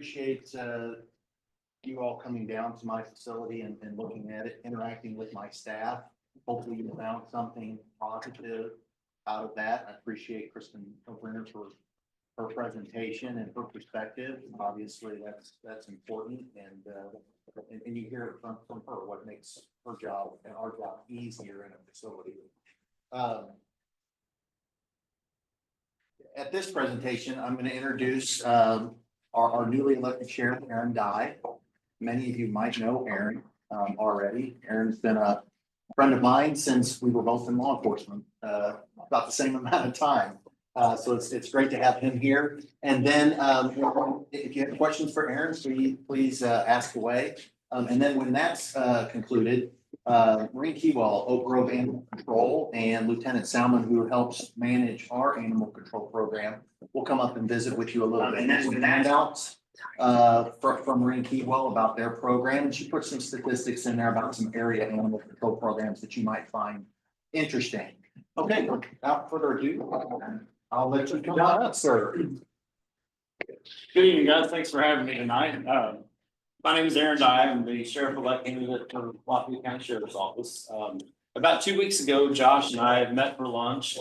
Appreciate you all coming down to my facility and looking at it, interacting with my staff. Hopefully you found something positive out of that. I appreciate Kristen O'Brenner for her presentation and her perspective. Obviously, that's important, and you hear it from her, what makes her job and our job easier in a facility. At this presentation, I'm going to introduce our newly elected sheriff, Aaron Dye. Many of you might know Aaron already. Aaron's been a friend of mine since we were both in law enforcement, about the same amount of time. So it's great to have him here. And then if you have questions for Aaron, please ask away. And then when that's concluded, Maureen Keywall, Oak Grove Animal Control, and Lieutenant Salmon, who helps manage our animal control program, will come up and visit with you a little bit. And that's some handouts from Maureen Keywall about their program. And she put some statistics in there about some area animal control programs that you might find interesting. Okay, without further ado, I'll let you come on up, sir. Good evening, guys. Thanks for having me tonight. My name is Aaron Dye. I'm the sheriff-elect candidate for Lafayette County Sheriff's Office. About 2 weeks ago, Josh and I met for lunch.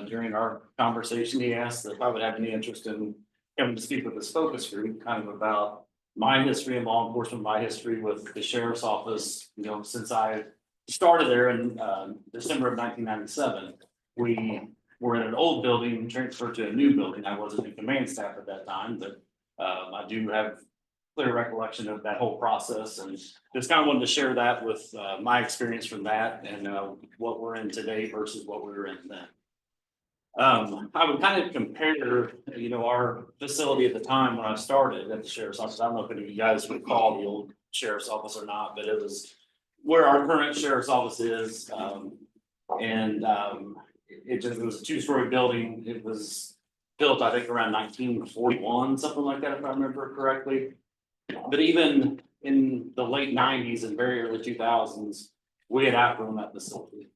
During our conversation, he asked if I would have any interest in coming to speak with this focus group, kind of about my history in law enforcement, my history with the sheriff's office. You know, since I started there in December of 1997, we were in an old building and transferred to a new building. I wasn't in command staff at that time, but I do have clear recollection of that whole process, and just kind of wanted to share that with my experience from that and what we're in today versus what we were in then. I would kind of compare, you know, our facility at the time when I started at the sheriff's office. I don't know if any of you guys recall the old sheriff's office or not, but it was where our current sheriff's office is. It was a two-story building. It was built, I think, around 1941, something like that, if I remember correctly. But even in the late 90s and very early 2000s, we had outgrown that facility.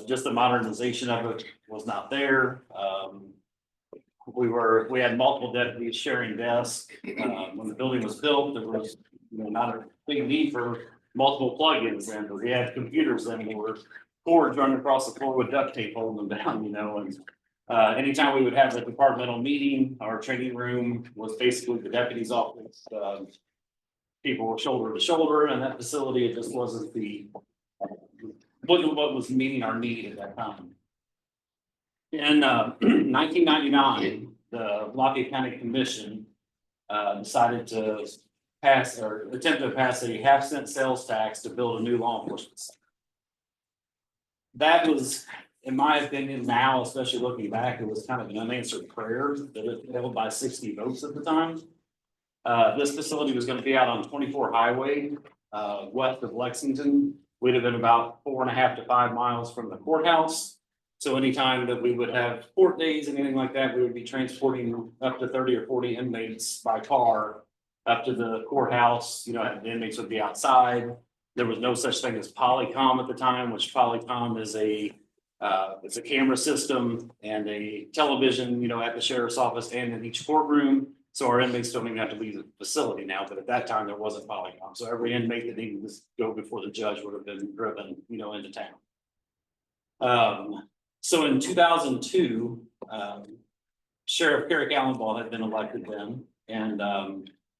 Just the modernization of it was not there. We had multiple deputies sharing desks. When the building was built, there was not a big need for multiple plugins, and we had computers then that were cords running across the floor with duct tape holding them down, and anytime we would have a departmental meeting, our training room was basically the deputy's office. People were shoulder to shoulder in that facility. It just wasn't what was meeting our need at that time. In 1999, the Lafayette County Commission decided to attempt to pass a half-cent sales tax to build a new law enforcement center. That was, in my opinion, now, especially looking back, it was kind of an unanswered prayer that it failed by 60 votes at the time. This facility was going to be out on 24 Highway, west of Lexington. We'd have been about 4.5 to 5 miles from the courthouse. So anytime that we would have court days and anything like that, we would be transporting up to 30 or 40 inmates by car up to the courthouse. The inmates would be outside. There was no such thing as Polycom at the time, which Polycom is it's a camera system and a television, at the sheriff's office and in each courtroom. So our inmates don't even have to leave the facility now, but at that time there wasn't Polycom. So every inmate that needed to go before the judge would have been driven, into town. So in 2002, Sheriff Carrick Allenball had been elected then, and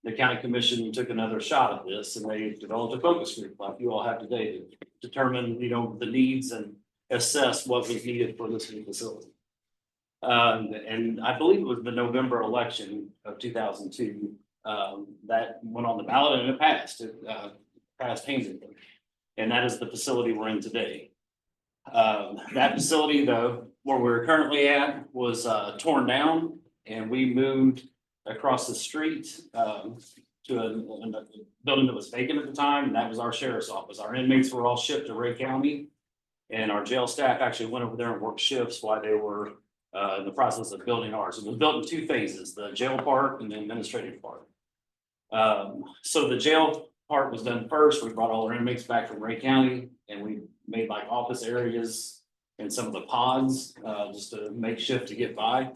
the county commission took another shot at this, and they developed a focus group like you all have today to determine, the needs and assess what was needed for this new facility. And I believe it was the November election of 2002 that went on the ballot, and it passed. It passed handedly, and that is the facility we're in today. That facility, though, where we're currently at, was torn down, and we moved across the street to a building that was vacant at the time, and that was our sheriff's office. Our inmates were all shipped to Ray County, and our jail staff actually went over there and worked shifts while they were in the process of building ours. It was built in 2 phases, the jail part and the administrative part. So the jail part was done first. We brought all our inmates back from Ray County, and we made like office areas and some of the pods just to make shift to get by.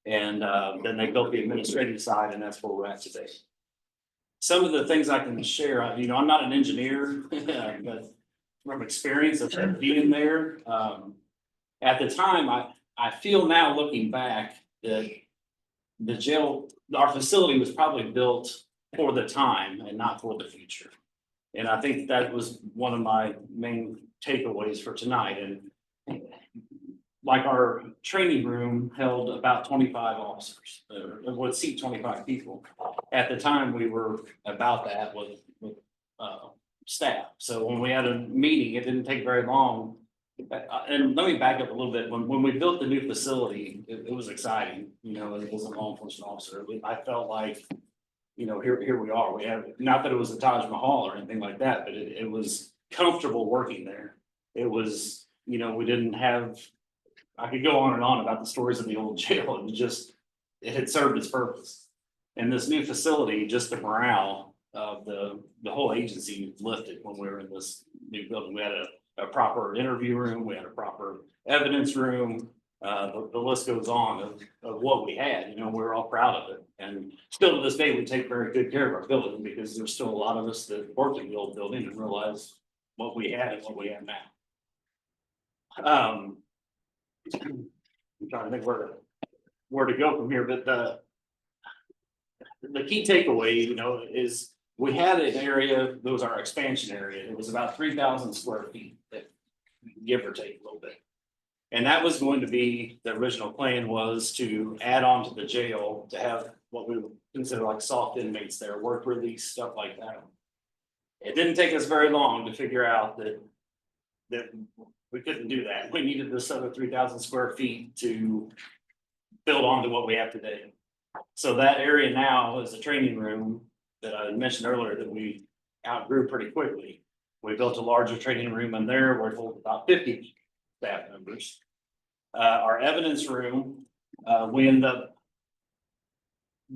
And then they built the administrative side, and that's where we're at today. Some of the things I can share, I'm not an engineer, but from experience of being there, at the time, I feel now looking back that the jail, our facility was probably built for the time and not for the future. And I think that was one of my main takeaways for tonight. And like our training room held about 25 officers, it would seat 25 people. At the time, we were about that with staff. So when we had a meeting, it didn't take very long. And let me back up a little bit. When we built the new facility, it was exciting, as a law enforcement officer. I felt like, here we are. We have, not that it was a Taj Mahal or anything like that, but it was comfortable working there. It was, we didn't have, I could go on and on about the stories of the old jail. It had served its purpose. And this new facility, just the morale of the whole agency lifted when we were in this new building. We had a proper interview room, we had a proper evidence room. The list goes on of what we had, we're all proud of it. And still to this day, we take very good care of our building because there's still a lot of us that worked in the old building and realize what we had and what we have now. I'm trying to think where to go from here, but the key takeaway, is we had an area that was our expansion area. It was about 3,000 square feet, give or take a little bit. And that was going to be, the original plan was to add on to the jail to have what we would consider like soft inmates there, work release, stuff like that. It didn't take us very long to figure out that we couldn't do that. We needed this other 3,000 square feet to build on to what we have today. So that area now is a training room that I mentioned earlier that we outgrew pretty quickly. We built a larger training room in there where it holds about 50 staff members. Our evidence room, we ended up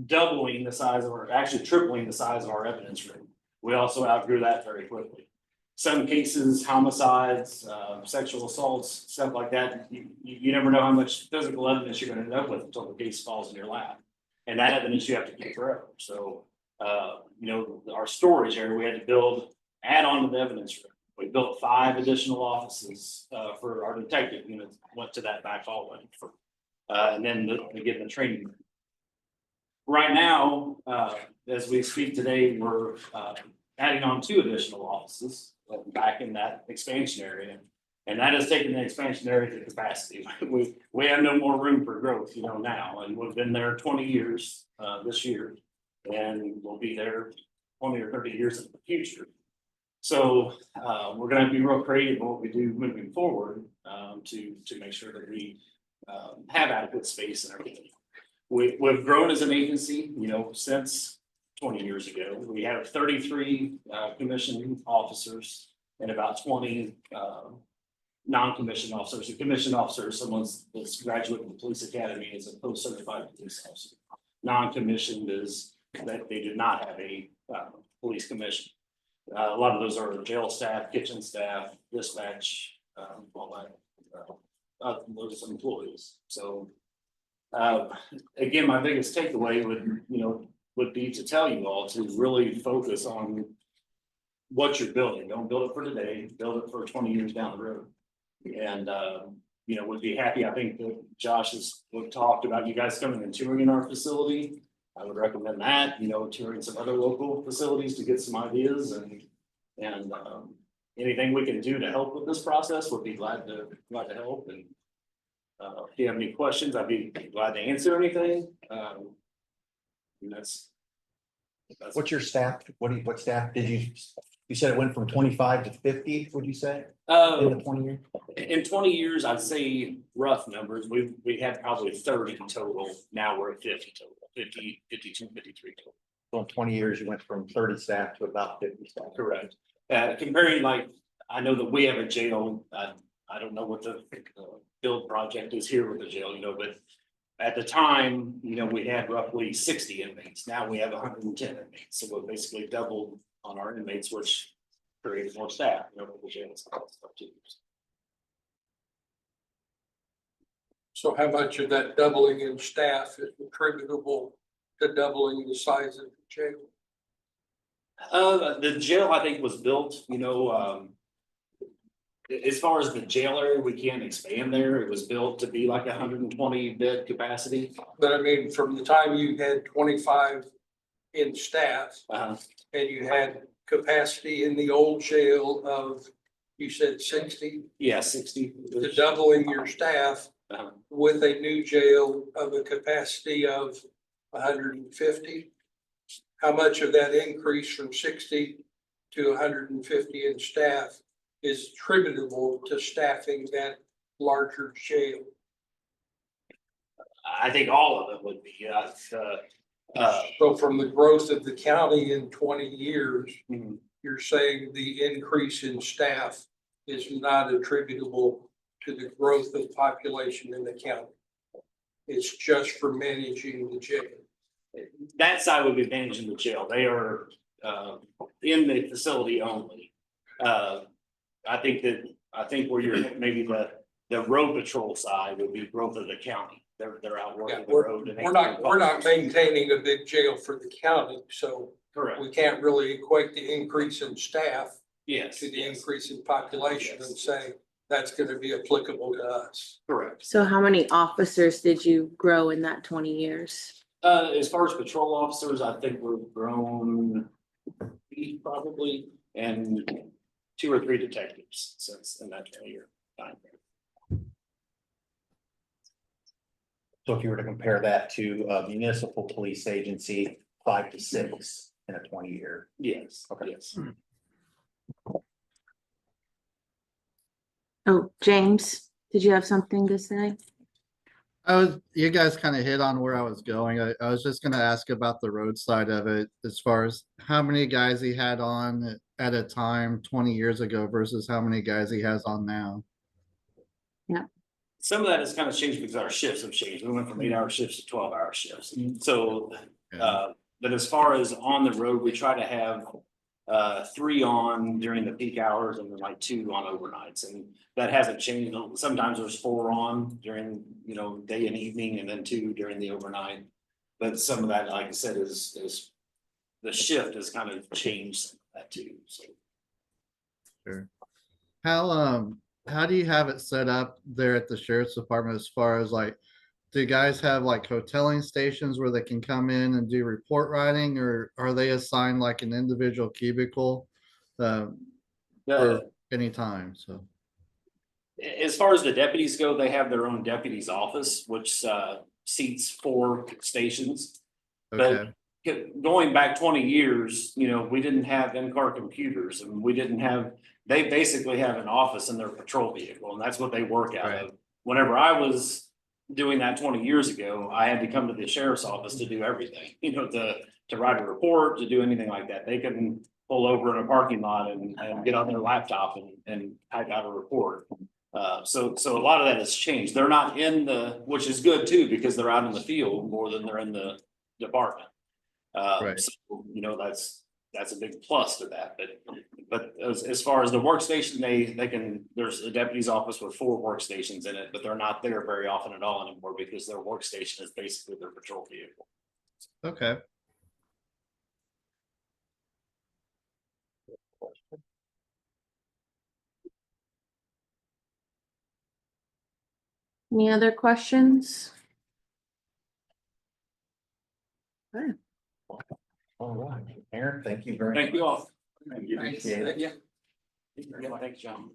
doubling the size of actually tripling the size of our evidence room. We also outgrew that very quickly. Some cases, homicides, sexual assaults, stuff like that, you never know how much physical evidence you're going to end up with until the case falls in your lap. And that evidence you have to keep forever. So, our storage area, we had to add on to the evidence room. We built 5 additional offices for our detective units, went to that back hallway. And then again, the training room. Right now, as we speak today, we're adding on 2 additional offices back in that expansion area. And that has taken the expansion area to capacity. We have no more room for growth, now. And we've been there 20 years this year. And we'll be there 20 or 30 years in the future. So we're going to be real creative in what we do moving forward to make sure that we have adequate space and everything. We've grown as an agency, since 20 years ago. We have 33 commissioned officers and about 20 non-commissioned officers. A commissioned officer is someone that's graduated from the police academy as a post-certified police officer. Non-commissioned is that they do not have a police commission. A lot of those are jail staff, kitchen staff, dispatch, all that, those employees. So again, my biggest takeaway would be to tell you all to really focus on what you're building. Don't build it for today, build it for 20 years down the road. And would be happy. I think that Josh has talked about you guys coming and touring in our facility. I would recommend that, touring some other local facilities to get some ideas and anything we can do to help with this process, would be glad to help. And if you have any questions, I'd be glad to answer anything. And that's What's your staff? What staff did you said it went from 25 to 50, would you say? In the 20 years? In 20 years, I'd say rough numbers. We had probably 30 total. Now we're at 50 total, 50, 52, 53 total. So in 20 years, you went from 30 staff to about 50 staff. Correct. Comparing, I know that we have a jail. I don't know what the build project is here with the jail, but at the time, we had roughly 60 inmates. Now we have 110 inmates. So we're basically doubled on our inmates, which creates more staff, for the jail and stuff too. So how much of that doubling in staff is attributable to doubling the size of the jail? The jail, I think, was built, as far as the jail area, we can't expand there. It was built to be like 120 bed capacity. But I mean, from the time you had 25 in staff Uh, and you had capacity in the old jail of, you said 60, yeah, 60. to doubling your staff Uh, with a new jail of a capacity of 150. How much of that increase from 60 to 150 in staff is attributable to staffing that larger jail? I think all of it would be, So from the growth of the county in 20 years, mhm. you're saying the increase in staff is not attributable to the growth of population in the county. It's just for managing the jail. That side would be managing the jail. They are in the facility only. I think where you're maybe the road patrol side would be growth of the county. They're out Yeah, working the road. and they we're not maintaining a big jail for the county, so Correct. we can't really equate the increase in staff Yes. to the yes, increase in population and say that's gonna be applicable to us. Correct. So how many officers did you grow in that 20 years? As far as patrol officers, I think we've grown 8 probably, and 2 or 3 detectives since in that 20-year time frame. So if you were to compare that to a municipal police agency, 5 to 6 in a 20-year. Yes. Okay. Yes. Oh, James, did you have something to say? You guys kind of hit on where I was going. I was just gonna ask about the road side of it, as far as how many guys he had on at a time 20 years ago versus how many guys he has on now. Some of that has kind of changed because our shifts have changed. We went from 8-hour shifts to 12-hour shifts. So, but as far as on the road, we try to have 3 on during the peak hours and then like 2 on overnights. And that hasn't changed. Sometimes there's 4 on during, day and evening and then 2 during the overnight. But some of that, like I said, is the shift has kind of changed that too. So. Sure. How do you have it set up there at the sheriff's department as far as like, do you guys have like hoteling stations where they can come in and do report writing, or are they assigned like an individual cubicle for any time? So As far as the deputies go, they have their own deputies office, which seats 4 stations. okay, Going back 20 years, we didn't have in-car computers and they basically have an office in their patrol vehicle and that's what they work out Right. of. Whenever I was doing that 20 years ago, I had to come to the sheriff's office to do everything, to write a report, to do anything like that. They couldn't pull over in a parking lot and get on their laptop and type out a report. So a lot of that has changed. They're not which is good too, because they're out in the field more than they're in the department. Right. So, that's a big plus to that, but as far as the workstation, there's a deputy's office with 4 workstations in it, but they're not there very often at all anymore because their workstation is basically their patrol vehicle. okay. Any other questions? All right, Aaron, thank you very much. Thank you all. Appreciate it. Yeah. Thanks, John.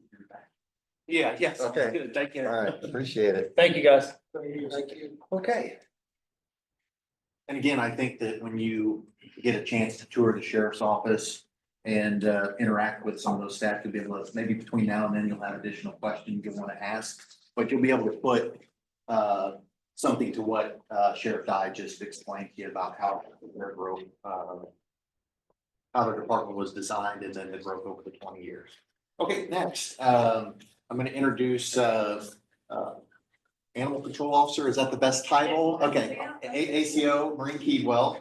Yeah, yes. Okay. Good, take care. All right, appreciate it. Thank you, guys. Thank you. Okay. And again, I think that when you get a chance to tour the sheriff's office and interact with some of those staff, to be able to, maybe between now and then, you'll have additional questions you want to ask, but you'll be able to put something to what Sheriff Dye just explained to you about how their growth, how the department was designed and then the growth over the 20 years. Okay, next, I'm going to introduce Animal Control Officer. Is that the best title? Okay, ACO Maureen Keedwell.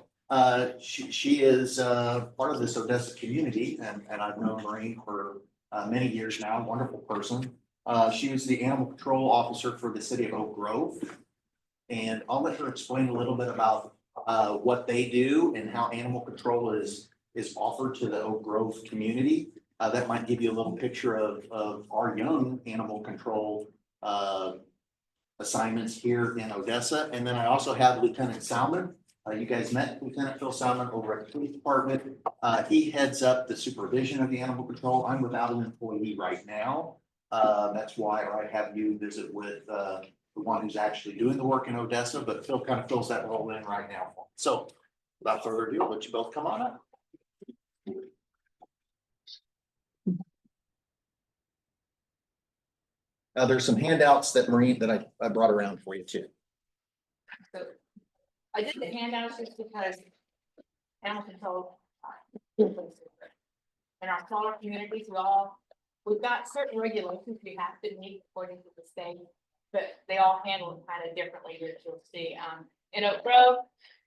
She is part of this Odessa community, and I've known Maureen for many years now. Wonderful person. She was the animal control officer for the city of Oak Grove. And I'll let her explain a little bit about what they do and how animal control is offered to the Oak Grove community. That might give you a little picture of our young animal control assignments here in Odessa. And then I also have Lieutenant Salmon. You guys met Lieutenant Phil Salmon over at the police department. He heads up the supervision of the animal control. I'm without an employee right now. That's why I have you visit with the one who's actually doing the work in Odessa, but Phil kind of fills that role in right now. So without further ado, I'll let you both come on up. There's some handouts that Maureen, that I brought around for you too. So I did the handouts just because animal control. In our smaller communities, we've got certain regulations we have to meet according to the state, but they all handle it kind of differently, as you'll see. In Oak Grove,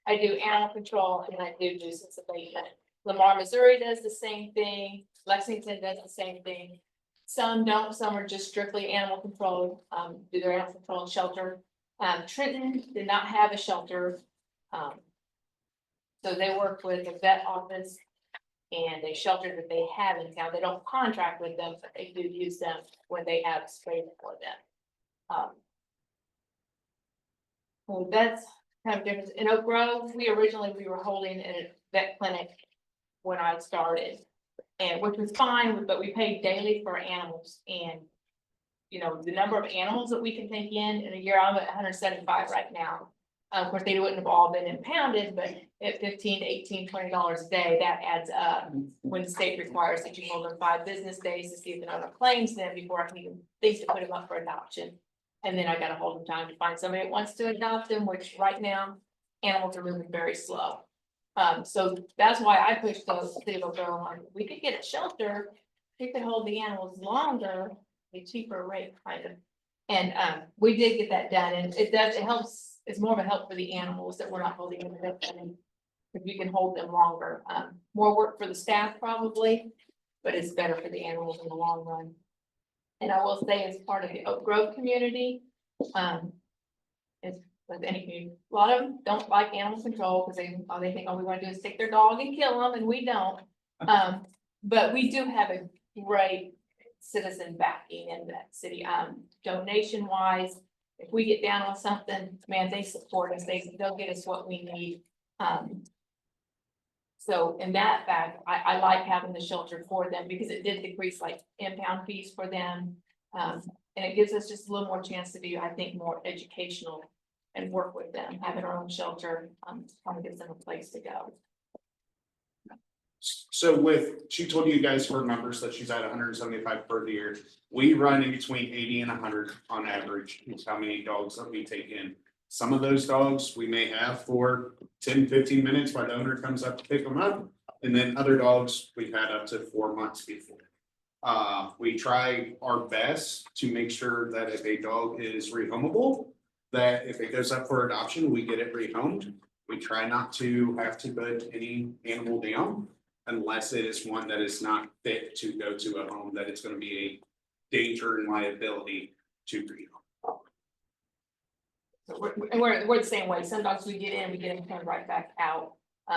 I do animal control and I do nuisance abatement. Lamar, Missouri does the same thing. Lexington does the same thing. Some don't, some are just strictly animal control, do their animal control and shelter. Trenton did not have a shelter. So they work with a vet office and a shelter that they have in town. They don't contract with them, but they do use them when they have space for them. So that's kind of different. In Oak Grove, we were holding a vet clinic when I started. And which was fine, but we paid daily for animals and. You know, the number of animals that we can take in a year, I'm at 175 right now. Of course, they wouldn't have all been impounded, but at $15 to $18, $20 a day, that adds up. When the state requires that you hold them 5 business days to see if the owner claims them before I can even think to put them up for adoption. And then I gotta hold them time to find somebody that wants to adopt them, which right now, animals are moving very slow. So that's why I pushed those city of Oak on. We could get a shelter, we could hold the animals longer. A cheaper rate kind of. And we did get that done and it helps, it's more of a help for the animals that we're not holding them. If you can hold them longer, more work for the staff probably, but it's better for the animals in the long run. And I will say as part of the Oak Grove community, it's with any community, a lot of them don't like animal control because they think all we want to do is take their dog and kill them and we don't. But we do have a great citizen backing in that city, donation wise, if we get down on something, man, they support us, they'll get us what we need. So in that fact, I like having the shelter for them because it did decrease like impound fees for them. And it gives us just a little more chance to be, I think, more educational and work with them, having our own shelter, kind of gives them a place to go. So she told you guys her numbers that she's at 175 per year. We run in between 80 and 100 on average. Is how many dogs that we take in. Some of those dogs we may have for 10, 15 minutes while the owner comes up to pick them up. And then other dogs we've had up to 4 months before. We try our best to make sure that if a dog is rehomable, that if it goes up for adoption, we get it rehomed. We try not to have to put any animal down unless it is one that is not fit to go to a home, that it's going to be a danger and liability to rehome. So we're the same way. Some dogs we get in, we get them turned right back out.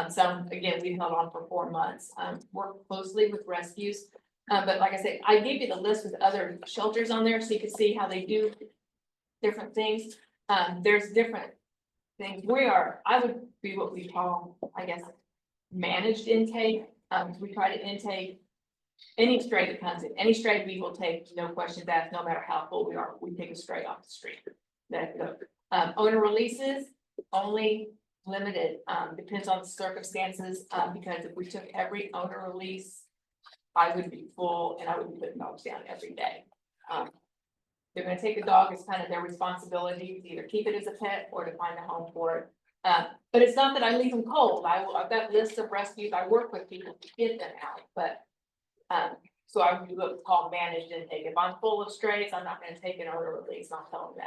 Some, again, we held on for 4 months, work closely with rescues. But like I said, I gave you the list with other shelters on there so you can see how they do different things. There's different things. I would be what we call, I guess, managed intake. We try to intake any stray that comes in. Any stray we will take, no questions asked, no matter how full we are. We take a stray off the street. Owner releases, only limited, depends on the circumstances, because if we took every owner release, I would be full and I would be putting dogs down every day. They're gonna take a dog, it's kind of their responsibility to either keep it as a pet or to find a home for it. But it's not that I leave them cold. I've got lists of rescues. I work with people to get them out, but so I would do what's called managed intake. If I'm full of strays, I'm not gonna take an owner release, I'll tell them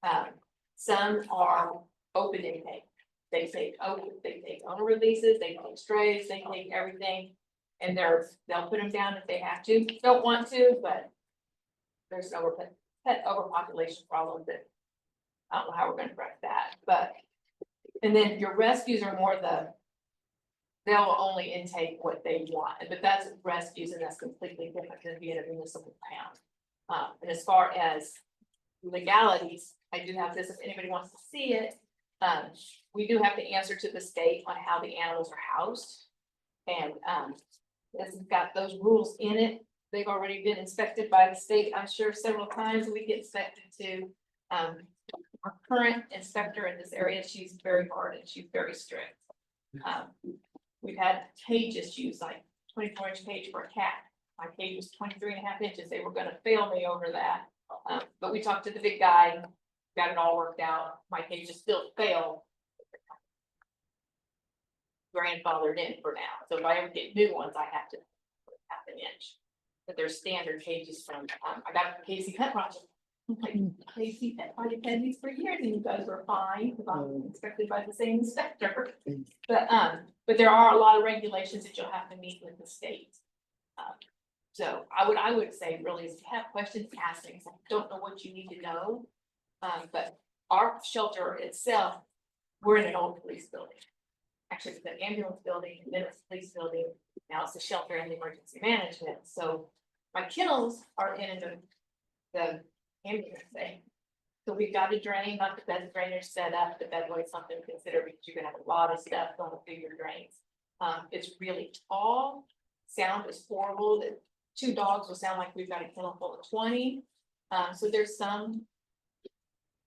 that. Some are open intake. They take owner releases, they take strays, they take everything. And they'll put them down if they have to. Don't want to, but there's an pet overpopulation problem that. I don't know how we're gonna correct that, but, and then your rescues are more they'll only intake what they want, but that's rescues and that's completely different than being a municipal town. And as far as legalities, I do have this, if anybody wants to see it. We do have to answer to the state on how the animals are housed. And, this has got those rules in it. They've already been inspected by the state, I'm sure several times. We get inspected too. Our current inspector in this area, she's very hard and she's very strict. We've had cage issues, like 24-inch cage for a cat. My cage was 23.5 inches. They were gonna fail me over that. But we talked to the big guy, got it all worked out. My cage is still failed. Grandfathered in for now. So if I ever get new ones, I have to put 1/2 inch. But they're standard cages from, I got it from Casey Pet Project. I'm like, Casey Pet Project had these for years and you guys were fine, because I'm inspected by the same inspector. But there are a lot of regulations that you'll have to meet with the state. So I would say really, if you have questions, ask me, 'cause I don't know what you need to know. But our shelter itself, we're in an old police building. Actually, it's the ambulance building, then it's the police building, now it's the shelter and the emergency management. So my kennels are in the ambulance thing. So we've got a drain, not the best drainage set up, but that's always something to consider because you're gonna have a lot of stuff going through your drains. It's really tall, sound is horrible, the 2 dogs will sound like we've got a kennel full of 20. So there's some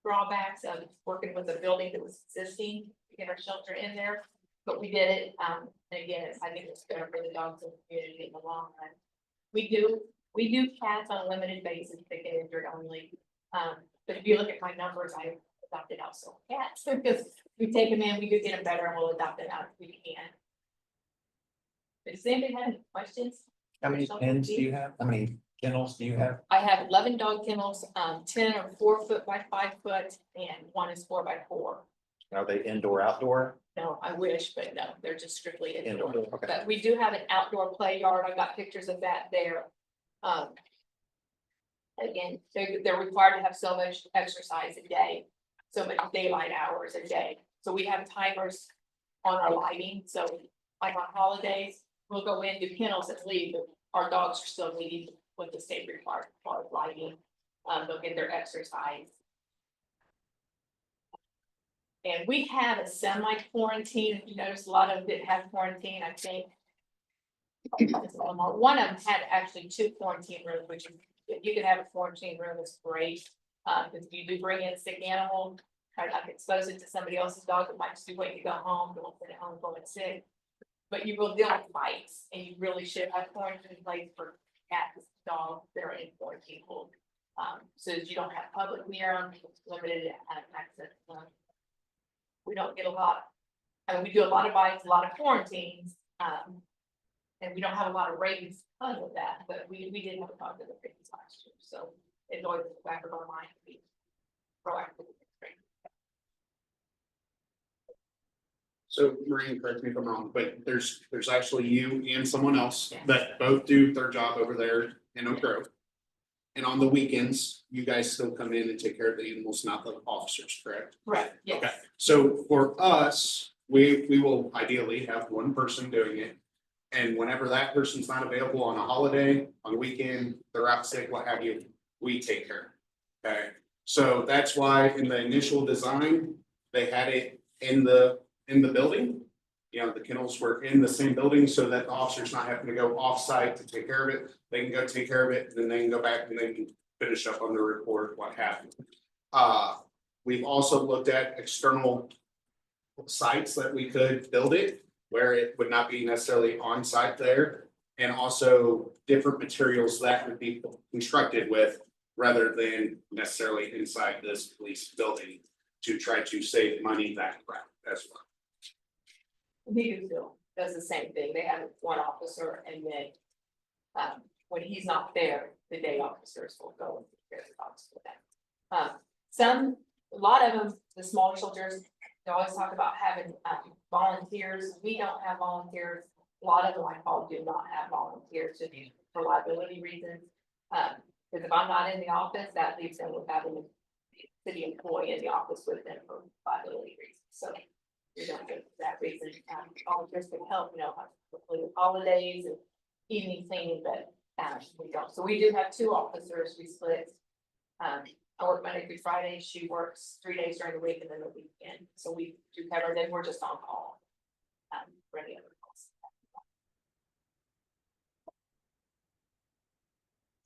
drawbacks of working with a building that was existing to get our shelter in there, but we did it. And again, I think it's better for the dogs in the community in the long run. We do cats on a limited basis, they get injured only. But if you look at my numbers, I adopted out some cats because we take them in, we do get them better, and we'll adopt them out if we can. But does anybody have any questions? How many pens do you have? How many kennels do you have? I have 11 dog kennels, 10 are 4 foot by 5 foot, and 1 is 4 by 4. Are they indoor, outdoor? No, I wish, but no, they're just strictly indoor. Indoor, okay. But we do have an outdoor play yard. I got pictures of that there. Again, they're required to have so much exercise a day, so much daylight hours a day. So we have timers on our lighting. So like on holidays, we'll go in, do kennels and leave, but our dogs are still needing what the state requires for lighting. They'll get their exercise. And we have a semi-quarantine. If you notice, a lot of them didn't have quarantine, I think. One of them had actually 2 quarantine rooms, which is, if you can have a quarantine room, it's great. Because if you do bring in a sick animal, try not to expose it to somebody else's dog, it might just be waiting to go home, don't sit at home going sick. But you will deal with bites, and you really should have quarantine in place for cats, dogs that are in quarantine hold. So that you don't have public near them, limited access to them. We don't get a lot, I mean, we do a lot of bites, a lot of quarantines, and we don't have a lot of rabies because of that, but we did have a lot of the rabies last year, so it's always the back of our mind to be proactive. So Maureen, correct me if I'm wrong, but there's actually you and someone else that both do their job over there in Oak Grove. And on the weekends, you guys still come in and take care of the animals, not the officers, correct? Right, yes. Okay, so for us, we will ideally have one person doing it. And whenever that person's not available on a holiday, on a weekend, they're out sick, what have you, we take care. Okay, so that's why in the initial design, they had it in the building. You know, the kennels were in the same building so that the officer's not having to go off-site to take care of it. They can go take care of it, and then they can go back and they can finish up on the report, what have you. We've also looked at external sites that we could build it, where it would not be necessarily on site there. And also different materials that would be constructed with, rather than necessarily inside this police building, to try to save money that route as well. Needville does the same thing. They have 1 officer, and then when he's not there, the day officers will go and take care of the dogs for them. A lot of them, the smaller shelters, they always talk about having volunteers. We don't have volunteers. A lot of them I call do not have volunteers for liability reasons. Because if I'm not in the office, that leaves them with having a city employee in the office with them for liability reasons, so. We don't get that reason, all just can help, with holidays and evening cleaning, but, we don't. So we do have two officers, we split. I work Monday through Friday, she works 3 days during the week and then the weekend, so we do cover, then we're just on call. For any other calls.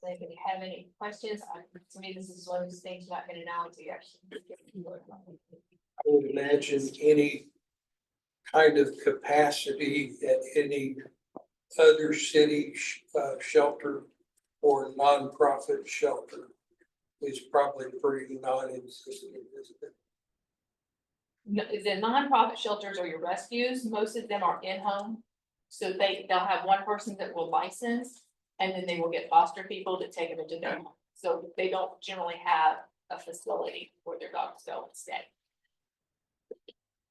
Does anybody have any questions? To me, this is one of those things not gonna know until you actually. I would imagine any kind of capacity at any other city shelter or nonprofit shelter is probably pretty non-existent, isn't it? No, the nonprofit shelters or your rescues, most of them are in-home. So they'll have one person that will license, and then they will get foster people to take them into their home. So they don't generally have a facility where their dogs go and stay.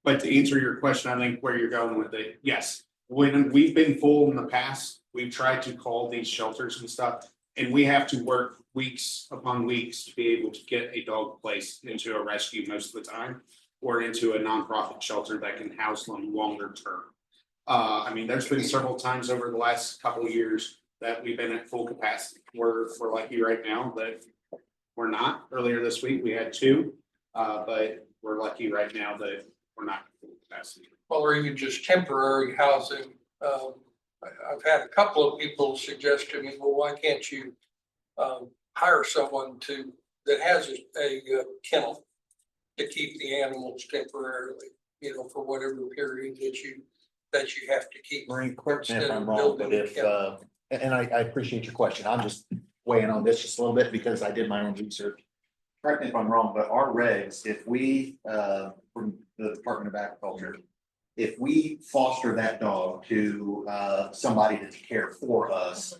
But to answer your question, I think where you're going with it, yes, when we've been full in the past, we've tried to call these shelters and stuff. And we have to work weeks upon weeks to be able to get a dog placed into a rescue most of the time. Or into a nonprofit shelter that can house them longer term. I mean, there's been several times over the last couple of years that we've been at full capacity. We're lucky right now that we're not. Earlier this week, we had 2, but we're lucky right now that we're not at full capacity. Well, or even just temporary housing. I've had a couple of people suggest to me, well, why can't you hire someone that has a kennel to keep the animals temporarily, for whatever period that you have to keep. Maureen, correct me if Instead I'm of wrong, but building a if, kennel. and I appreciate your question, I'm just weighing on this just a little bit because I did my own research. Correct me if I'm wrong, but our regs, if we, from the Department of Agriculture, if we foster that dog to, somebody to care for us,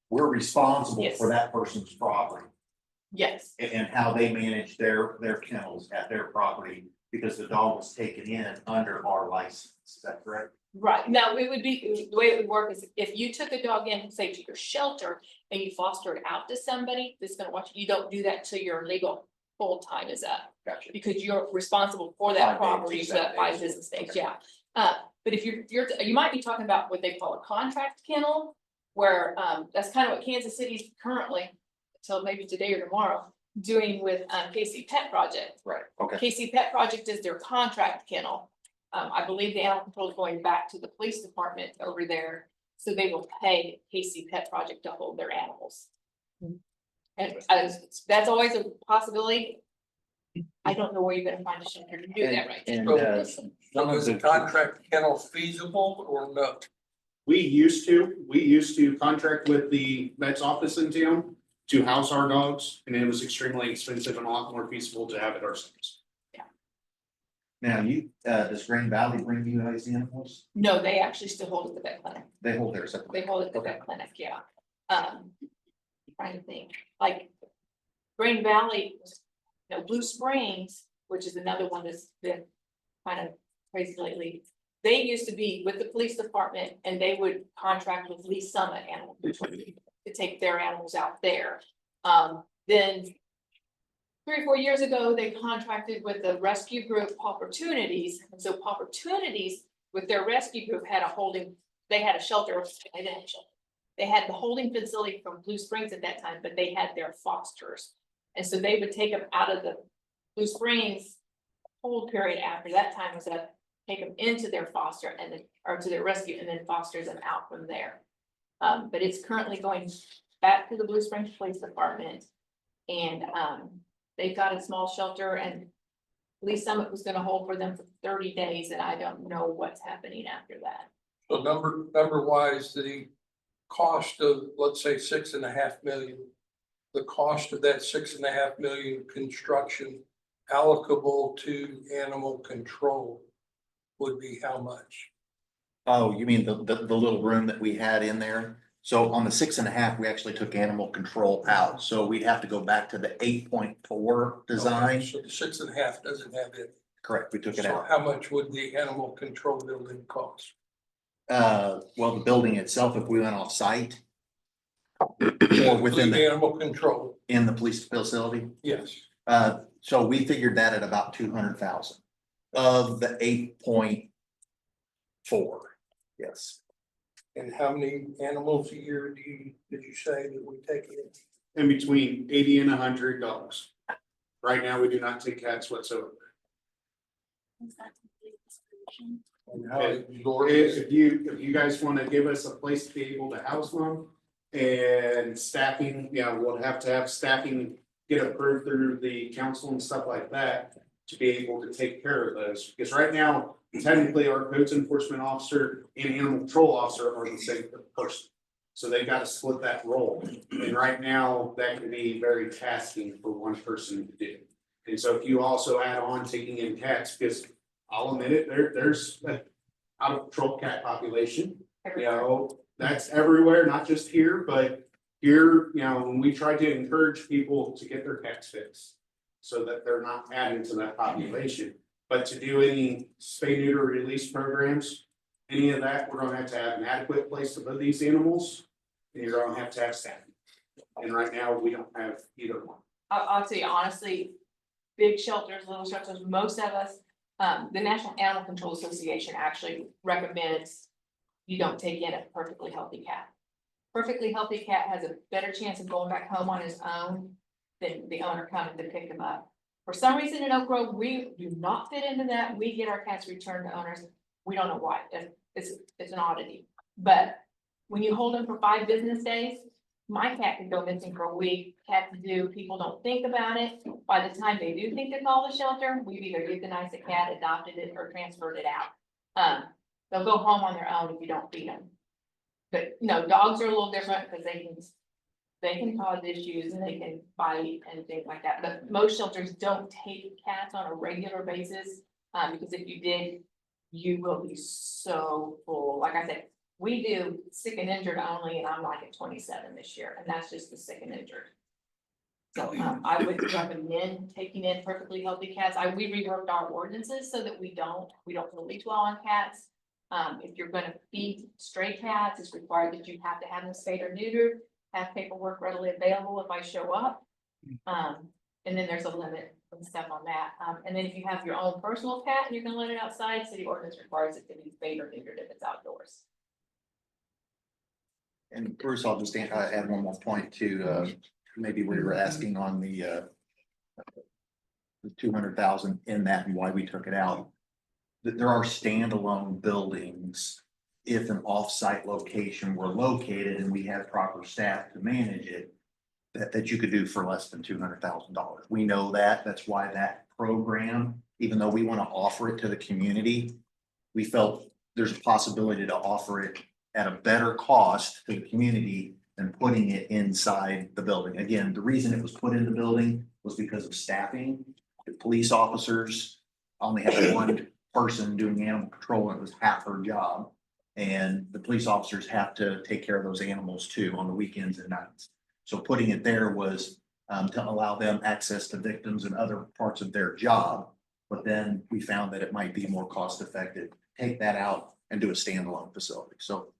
we're responsible Yes. for that person's property Yes, and how they manage their kennels at their property because the dog was taken in under our license. Is that correct? right. Now, it would be, the way it would work is if you took a dog in, say to your shelter and you foster it out to somebody that's gonna watch, you don't do that till your legal full time is up. Gotcha. Because you're responsible for 5 that days, property, or so that 7 5 days. business days, Okay. yeah. But if you might be talking about what they call a contract kennel, where, that's kind of what Kansas City's currently, until maybe today or tomorrow, doing with, KC Pet Project. Right, okay. KC Pet Project is their contract kennel. I believe the animal control is going back to the police department over there, so they will pay KC Pet Project to hold their animals. And that's always a possibility. I don't know where you're gonna find a shelter to do that right now. So is the contract kennel feasible or no? We used to contract with the vet's office in town to house our dogs, and it was extremely expensive and a lot more feasible to have it ourselves. Now, does Green Valley bring you guys animals? No, they actually still hold at the vet clinic. They hold theirs at the. They hold it at the vet clinic, yeah. Trying to think, like Green Valley, Blue Springs, which is another one that's been kind of crazy lately. They used to be with the police department and they would contract with Lee Summit Animal Control to take their animals out there. Then 3 or 4 years ago, they contracted with the rescue group Opportunities. And so Opportunities with their rescue group had they had a shelter, they didn't have a shelter. They had the holding facility from Blue Springs at that time, but they had their fosters. And so they would take them out of the Blue Springs hold period after that time was up, take them into their foster and then, or to their rescue and then foster them out from there. But it's currently going back to the Blue Springs Police Department. And, they've got a small shelter and Lee Summit was gonna hold for them for 30 days and I don't know what's happening after that. So number wise, the cost of, let's say, 6.5 million. The cost of that 6.5 million construction allocable to animal control would be how much? Oh, you mean the little room that we had in there? So on the 6.5, we actually took animal control out, so we'd have to go back to the 8.4 design. So the 6.5 doesn't have it. Correct, we took it So out. how much would the animal control building cost? Well, the building itself, if we went off site, Or within the, Animal control, in the police facility. yes. So we figured that at about 200,000 of the 8.4. Yes. And how many animals a year did you say that we take in? In between 80 and 100 dogs. Right now, we do not take cats whatsoever. And how If Lori's, if you guys want to give us a place to be able to house them and staffing, we'll have to have staffing get approved through the council and stuff like that to be able to take care of those. Because right now, technically, our codes enforcement officer and animal control officer are the same person. So they've got to split that role. And right now, that can be very tasking for one person to do. And so if you also add on taking in cats, because I'll admit it, there's an out of control cat population. That's everywhere, not just here, but here, when we try to encourage people to get their cats fixed. So that they're not adding to that population, but to do any spay neuter release programs, any of that, we're gonna have to have an adequate place to put these animals. And you're gonna have to have staff. And right now, we don't have either one. I'll tell you honestly, big shelters, little shelters, most of us, the National Animal Control Association actually recommends you don't take in a perfectly healthy cat. Perfectly healthy cat has a better chance of going back home on his own than the owner coming to pick him up. For some reason in Oak Grove, we do not fit into that. We get our cats returned to owners. We don't know why. It's an oddity. But when you hold them for 5 business days, my cat could go missing for a week. Cats do, people don't think about it. By the time they do think to call the shelter, we've either euthanized the cat, adopted it, or transferred it out. They'll go home on their own if you don't feed them. But, dogs are a little different because they can cause issues and they can bite and things like that. But most shelters don't take cats on a regular basis, because if you did, you will be so full. Like I said, we do sick and injured only, and I'm like at 27 this year, and that's just the sick and injured. So, I would recommend taking in perfectly healthy cats. We reworked our ordinances so that we don't really dwell on cats. If you're gonna feed stray cats, it's required that you have to have them spayed or neutered, have paperwork readily available if I show up. And then there's a limit and stuff on that. And then if you have your own personal cat and you're gonna let it outside, city ordinance requires it to be spayed or neutered if it's outdoors. And Bruce, I'll just add one more point to, maybe we were asking on the 200,000 in that and why we took it out. That there are standalone buildings. If an off-site location were located and we had proper staff to manage it, that you could do for less than $200,000. We know that, that's why that program, even though we want to offer it to the community, we felt there's a possibility to offer it at a better cost to the community than putting it inside the building. Again, the reason it was put in the building was because of staffing. The police officers only had one person doing animal control, and it was half her job. And the police officers have to take care of those animals too on the weekends and nights. So putting it there was to allow them access to victims and other parts of their job. But then we found that it might be more cost effective, take that out and do a standalone facility. So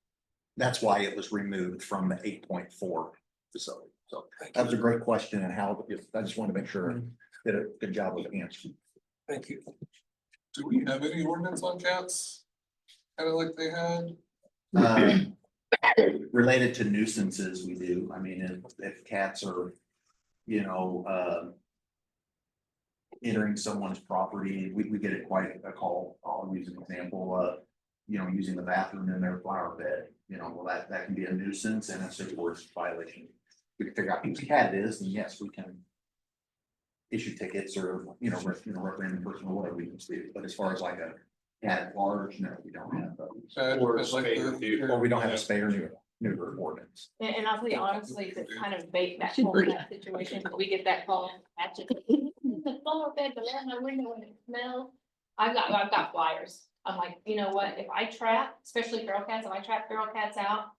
that's why it was removed from the 8.4 facility. So that was a great question, and how, I just wanted to make sure I did a good job with the answer. Thank you. Do we have any ordinance on cats? Kind of like they had? Related to nuisances, we do. I mean, if cats are, entering someone's property, we get it quite a call. I'll use an example, using the bathroom in their flower bed, that can be a nuisance and a civil ordinance violation. We can figure out whose cat it is, and yes, we can issue tickets or, reprimand the person or whatever we can do. But as far as like a cat at large, no, we don't have those. Or It's like spay or the- neuter. Or we don't have a spay or neuter ordinance. And I'll tell you honestly, to kind of bait that whole cat situation, we get that call, catch it in the flower bed, but out my window and it smells. I've got flyers. I'm like, you know what, if I trap, especially feral cats, if I trap feral cats out,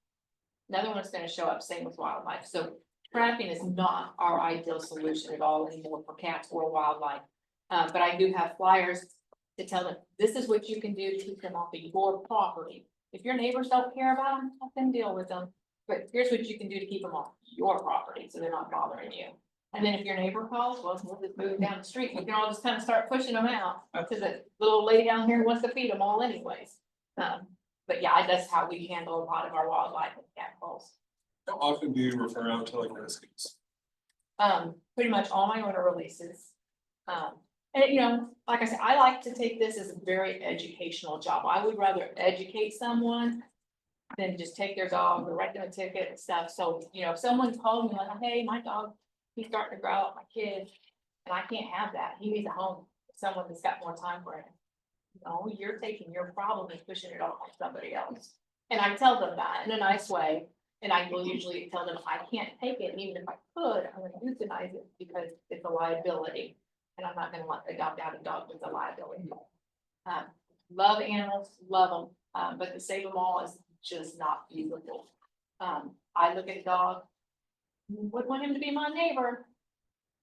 another one's gonna show up, same with wildlife. So trapping is not our ideal solution at all anymore for cats or wildlife. But I do have flyers to tell them, this is what you can do to keep them off of your property. If your neighbors don't care about them, let them deal with them. But here's what you can do to keep them off your property, so they're not bothering you. And then if your neighbor calls, well, we'll just move down the street, we can all just kind of start pushing them out, because the little lady down here wants to feed them all anyways. But yeah, that's how we handle a lot of our wildlife and cat calls. How often do you refer out to like rescues? Pretty much all my owner releases. And you know, like I said, I like to take this as a very educational job. I would rather educate someone than just take their dog or write them a ticket and stuff. So, you know, if someone called me like, hey, my dog, he's starting to grow out my kid, and I can't have that. He needs a home, someone that's got more time for him. No, you're taking your problem and pushing it off on somebody else. And I tell them that in a nice way. And I will usually tell them, I can't take it, and even if I could, I'm gonna euthanize it because it's a liability. And I'm not gonna let adopt out a dog with a liability. Love animals, love them, but to save them all is just not feasible. I look at a dog, would want him to be my neighbor,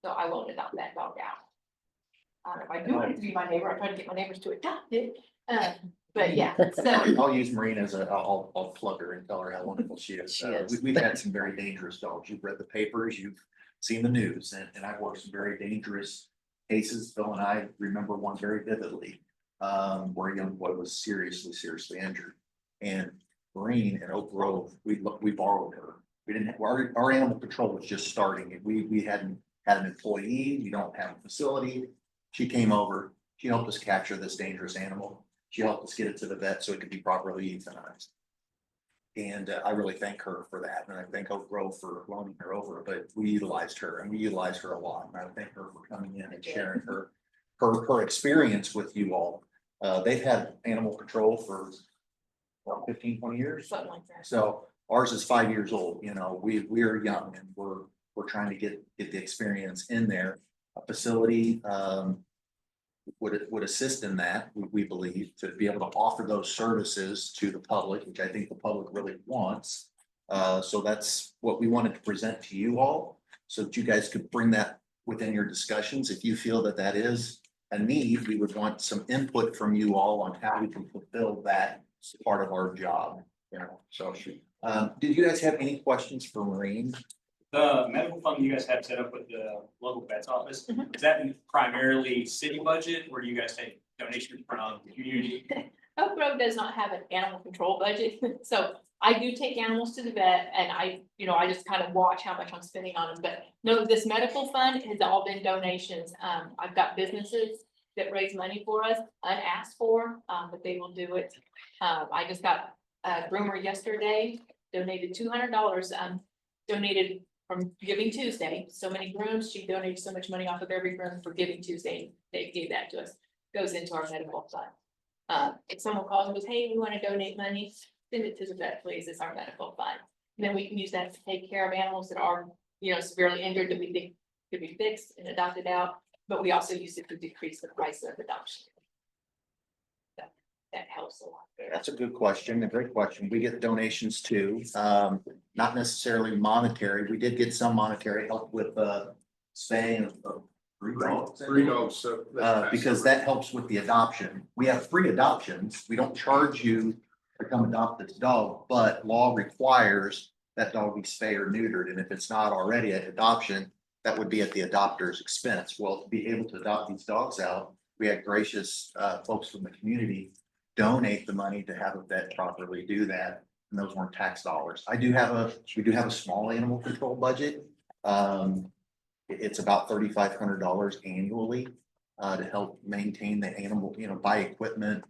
so I won't adopt that dog out. If I do want it to be my neighbor, I try to get my neighbors to adopt it, but yeah, so. I'll use Marina as I'll plug her and tell her how wonderful she is. She is. We've had some very dangerous dogs. You've read the papers, you've seen the news, and I've worked some very dangerous cases. Phil and I remember one very vividly, where a young boy was seriously injured. And Marine in Oak Grove, we borrowed her. We didn't, our animal control was just starting. We hadn't had an employee, we don't have a facility. She came over, she helped us capture this dangerous animal. She helped us get it to the vet so it could be properly euthanized. And I really thank her for that. And I thank Oak Grove for loaning her over, but we utilized her and we utilized her a lot. And I thank her for coming in and sharing her experience with you all. They've had animal control for 15, 20 years. Something like that. So ours is 5 years old, you know, we're young and we're trying to get the experience in there. A facility would assist in that, we believe, to be able to offer those services to the public, which I think the public really wants. So that's what we wanted to present to you all, so that you guys could bring that within your discussions. If you feel that that is a need, we would want some input from you all on how we can fulfill that part of our job, you know, so. Did you guys have any questions for Maureen? The medical fund you guys have set up with the local vet's office, is that primarily city budget, or do you guys take donations from the community? Oak Grove does not have an animal control budget, so I do take animals to the vet and I just kind of watch how much I'm spending on them, but no, this medical fund has all been donations. I've got businesses that raise money for us, unasked for, but they will do it. I just got a groomer yesterday, donated $200, donated from Giving Tuesday, so many grooms, she donated so much money off of every groom for Giving Tuesday, they gave that to us, goes into our medical fund. If someone calls and goes, hey, we want to donate money, send it to the vet, please, it's our medical fund. And then we can use that to take care of animals that are, severely injured that we think could be fixed and adopted out, but we also use it to decrease the price of adoption. That helps a lot. That's a good question, a great question. We get donations too, not necessarily monetary. We did get some monetary help with spaying of 3 dogs. 3 dogs, so. Because that helps with the adoption. We have free adoptions. We don't charge you to come adopt this dog, but law requires that dog be spayed or neutered. And if it's not already at adoption, that would be at the adopter's expense. Well, to be able to adopt these dogs out, we had gracious folks from the community donate the money to have a vet properly do that. And those weren't tax dollars. We do have a small animal control budget. It's about $3,500 annually to help maintain the animal, buy equipment.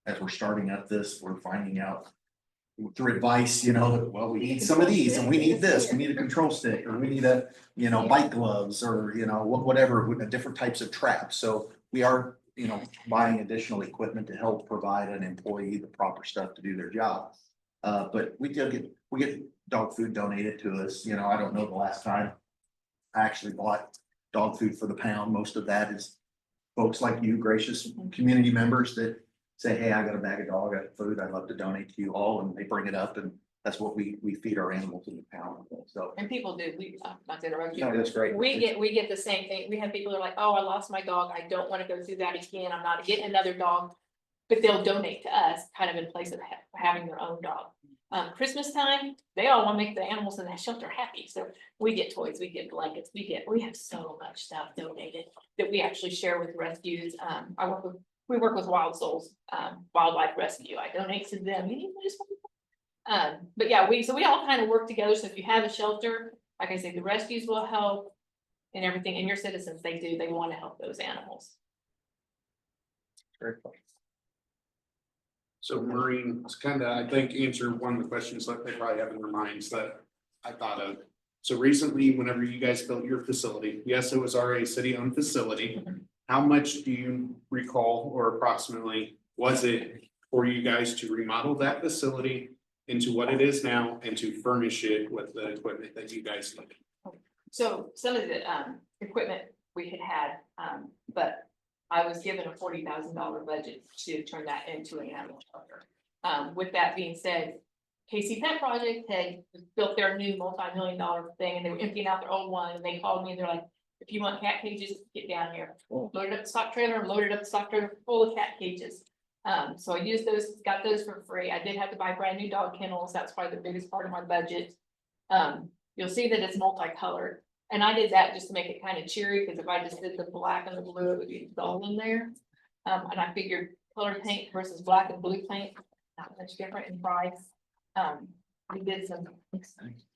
As we're starting up this, we're finding out through advice, well, we need some of these and we need this, we need a control stick, or we need bike gloves, or, whatever, with different types of traps. So we are, buying additional equipment to help provide an employee the proper stuff to do their job. But we get dog food donated to us. I don't know the last time I actually bought dog food for the pound. Most of that is folks like you, gracious community members that say, hey, I got a bag of dog food, I'd love to donate to you all, and they bring it up, and that's what we feed our animals in the pound. So. And people do, not to interrupt you. No, that's great. We get the same thing. We have people who are like, oh, I lost my dog. I don't want to go through that again. I'm not getting another dog. But they'll donate to us kind of in place of having their own dog. Christmas time, they all want to make the animals in that shelter happy, so we get toys, we get blankets, we have so much stuff donated that we actually share with rescues. We work with Wild Souls, Wildlife Rescue. I donate to them. But yeah, we all kind of work together. So if you have a shelter, like I said, the rescues will help and everything, and your citizens, they want to help those animals. So Maureen, it's kind of, I think, answer one of the questions that they probably have in their minds that I thought of. So recently, whenever you guys built your facility, yes, it was already a city-owned facility. How much do you recall, or approximately, was it for you guys to remodel that facility into what it is now and to furnish it with the equipment that you guys need? So some of the equipment we had, but I was given a $40,000 budget to turn that into an animal shelter. With that being said, KC Pet Project had built their new multi-million-dollar thing, and they were emptying out their old one, and they called me and they're like, if you want cat cages, get down here. Loaded up the stock trailer, loaded up the stock trailer full of cat cages. So I used those, got those for free. I did have to buy brand new dog kennels. That's probably the biggest part of my budget. You'll see that it's multicolored. And I did that just to make it kind of cheery, because if I just did the black and the blue, it would be dull in there. And I figured colored paint versus black and blue paint, not much different in price. We did some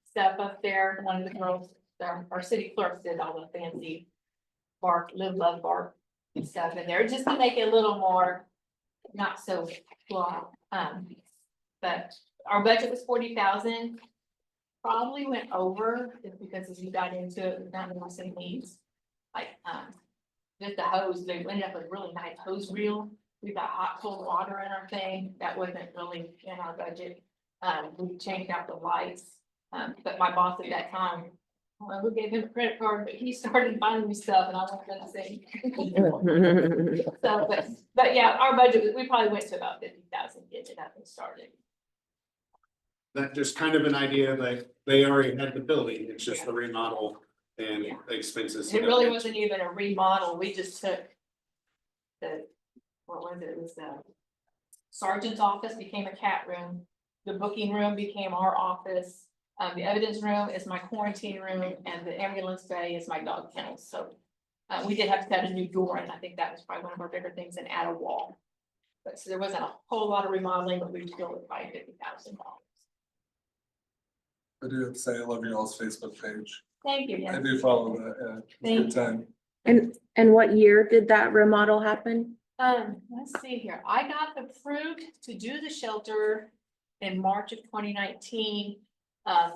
stuff up there. One of the girls, our city clerks did all the fancy bark, live, love bark and stuff in there, just to make it a little more not so blah. But our budget was 40,000. Probably went over just because as we got into it, we found the same needs. Like, just the hose, they ended up with a really nice hose reel. We got hot, cold water in our thing. That wasn't really in our budget. We changed out the lights. But my boss at that time, well, we gave him a credit card, but he started buying me stuff and I wasn't gonna say. So, but yeah, our budget, we probably went to about 50,000 getting it up and started. That just kind of an idea that they already had the building, it's just the remodel and Yeah. the expenses. It really wasn't even a remodel, we just took what was it, it was the sergeant's office became a cat room, the booking room became our office, the evidence room is my quarantine room, and the ambulance bay is my dog kennel, so we did have to cut a new door, and I think that was probably one of our bigger things, and add a wall. But so there wasn't a whole lot of remodeling, but we still would buy $50,000. I do have to say, I love your all's Facebook page. Thank you. I Yeah. do follow that, yeah. It's a Thank good time. And what year did that remodel happen? Let's see here. I got approved to do the shelter in March of 2019.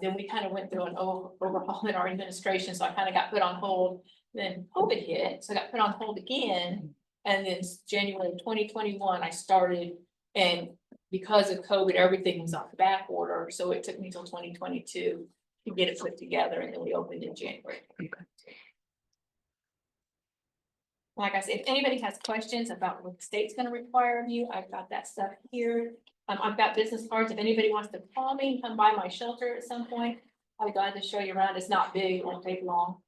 Then we kind of went through an overhaul in our administration, so I kind of got put on hold. Then COVID hit, so I got put on hold again. And then January 2021, I started, and because of COVID, everything was on back order, so it took me till 2022 to get it put together, and then we opened in January. Like I said, if anybody has questions about what the state's gonna require of you, I've got that stuff here. I've got business cards. If anybody wants to call me, come by my shelter at some point, I'll be glad to show you around. It's not big, it won't take long.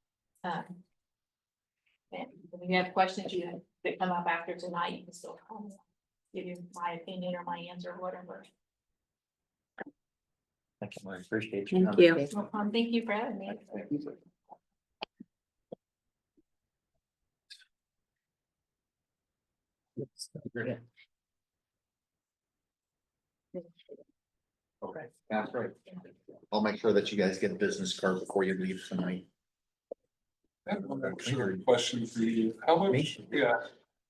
And if you have questions that come up after tonight, you can still call me. Give you my opinion or my answer or whatever. Thank you, I appreciate you. Thank you. No problem. Thank you for having me. Okay, that's great. I'll make sure that you guys get a business card before you leave tonight. I have one extra question for you. How much,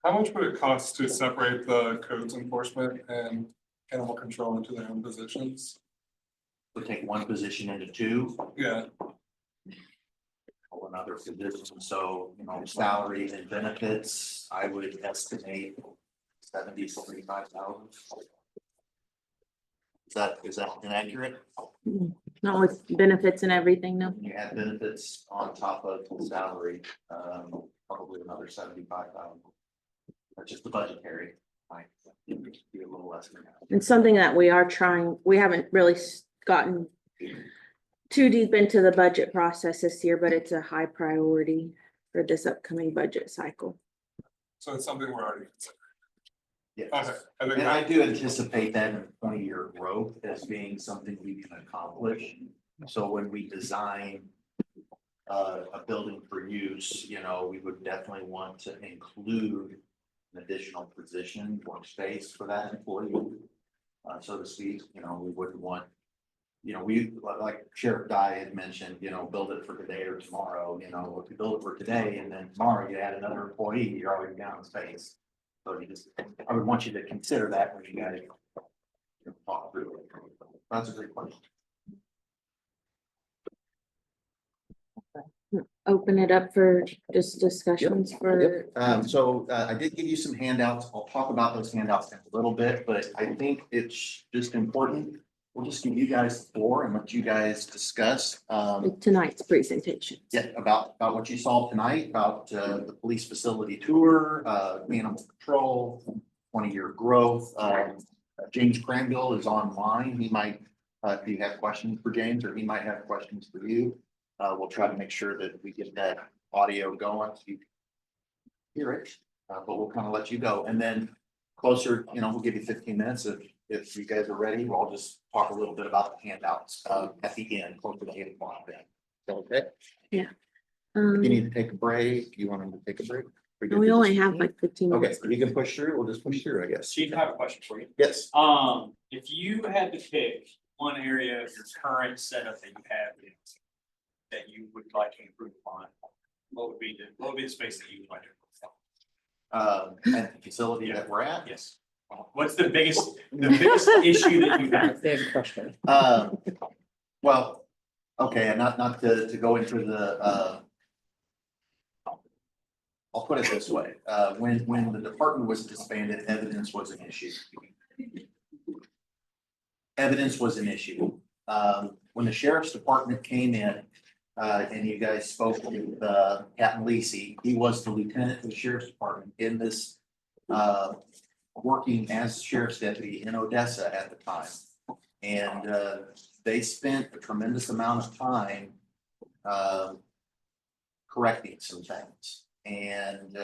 how much would it cost to separate the codes enforcement and animal control into their own positions? We'll take one position into two, Yeah, or another position, so, salary and benefits, I would estimate 70 to 75,000. Is that inaccurate? Not with benefits and everything, no. You add benefits on top of the salary, probably another 75,000. That's just the budgetary, might be a little less than that. And something that we are trying, we haven't really gotten too deep into the budget process this year, but it's a high priority for this upcoming budget cycle. so it's something we're already considering. Yes. Okay, I think And I that, do anticipate that in 20-year growth as being something we can accomplish. So when we design a building for use, you know, we would definitely want to include an additional position, workspace for that employee. So to speak, you know, we wouldn't want, you know, we, like Sheriff Dye had mentioned, you know, build it for today or tomorrow, you know, if you build it for today and then tomorrow you add another employee, you're already down in space. So you just, I would want you to consider that when you guys talk through it. That's a great question. Open it up for just discussions for, So I did give you some handouts. I'll talk about those handouts in a little bit, but I think it's just important. We'll just give you guys the floor and let you guys discuss. tonight's presentation. Yeah, about what you saw tonight, about the police facility tour, animal control, 20-year growth. James Cranville is online. He might, if you have questions for James, or he might have questions for you. We'll try to make sure that we get that audio going so you can hear it, but we'll kind of let you go. And then closer, you know, we'll give you 15 minutes if you guys are ready. We'll just talk a little bit about the handouts at the end, closer to 8 o'clock then. Okay. If you need to take a break, you want them to take a break? We only have like 15 Okay, minutes. if you can push through, we'll just push through, I guess. Chief, I have a question for you. Yes. If you had to pick one area of your current setup that you have that you would like to improve upon, what would be the space that you would like to improve And the facility that we're at. on? Yes. What's the biggest issue that you have? Well, okay, and not to go into the, I'll put it this way, when the department was disbanded, evidence was an issue. Evidence was an issue. When the sheriff's department came in, and you guys spoke with, Captain Lisi, he was the lieutenant of the sheriff's department in this, working as sheriff's deputy in Odessa at the time. And, they spent a tremendous amount of time, correcting some things. And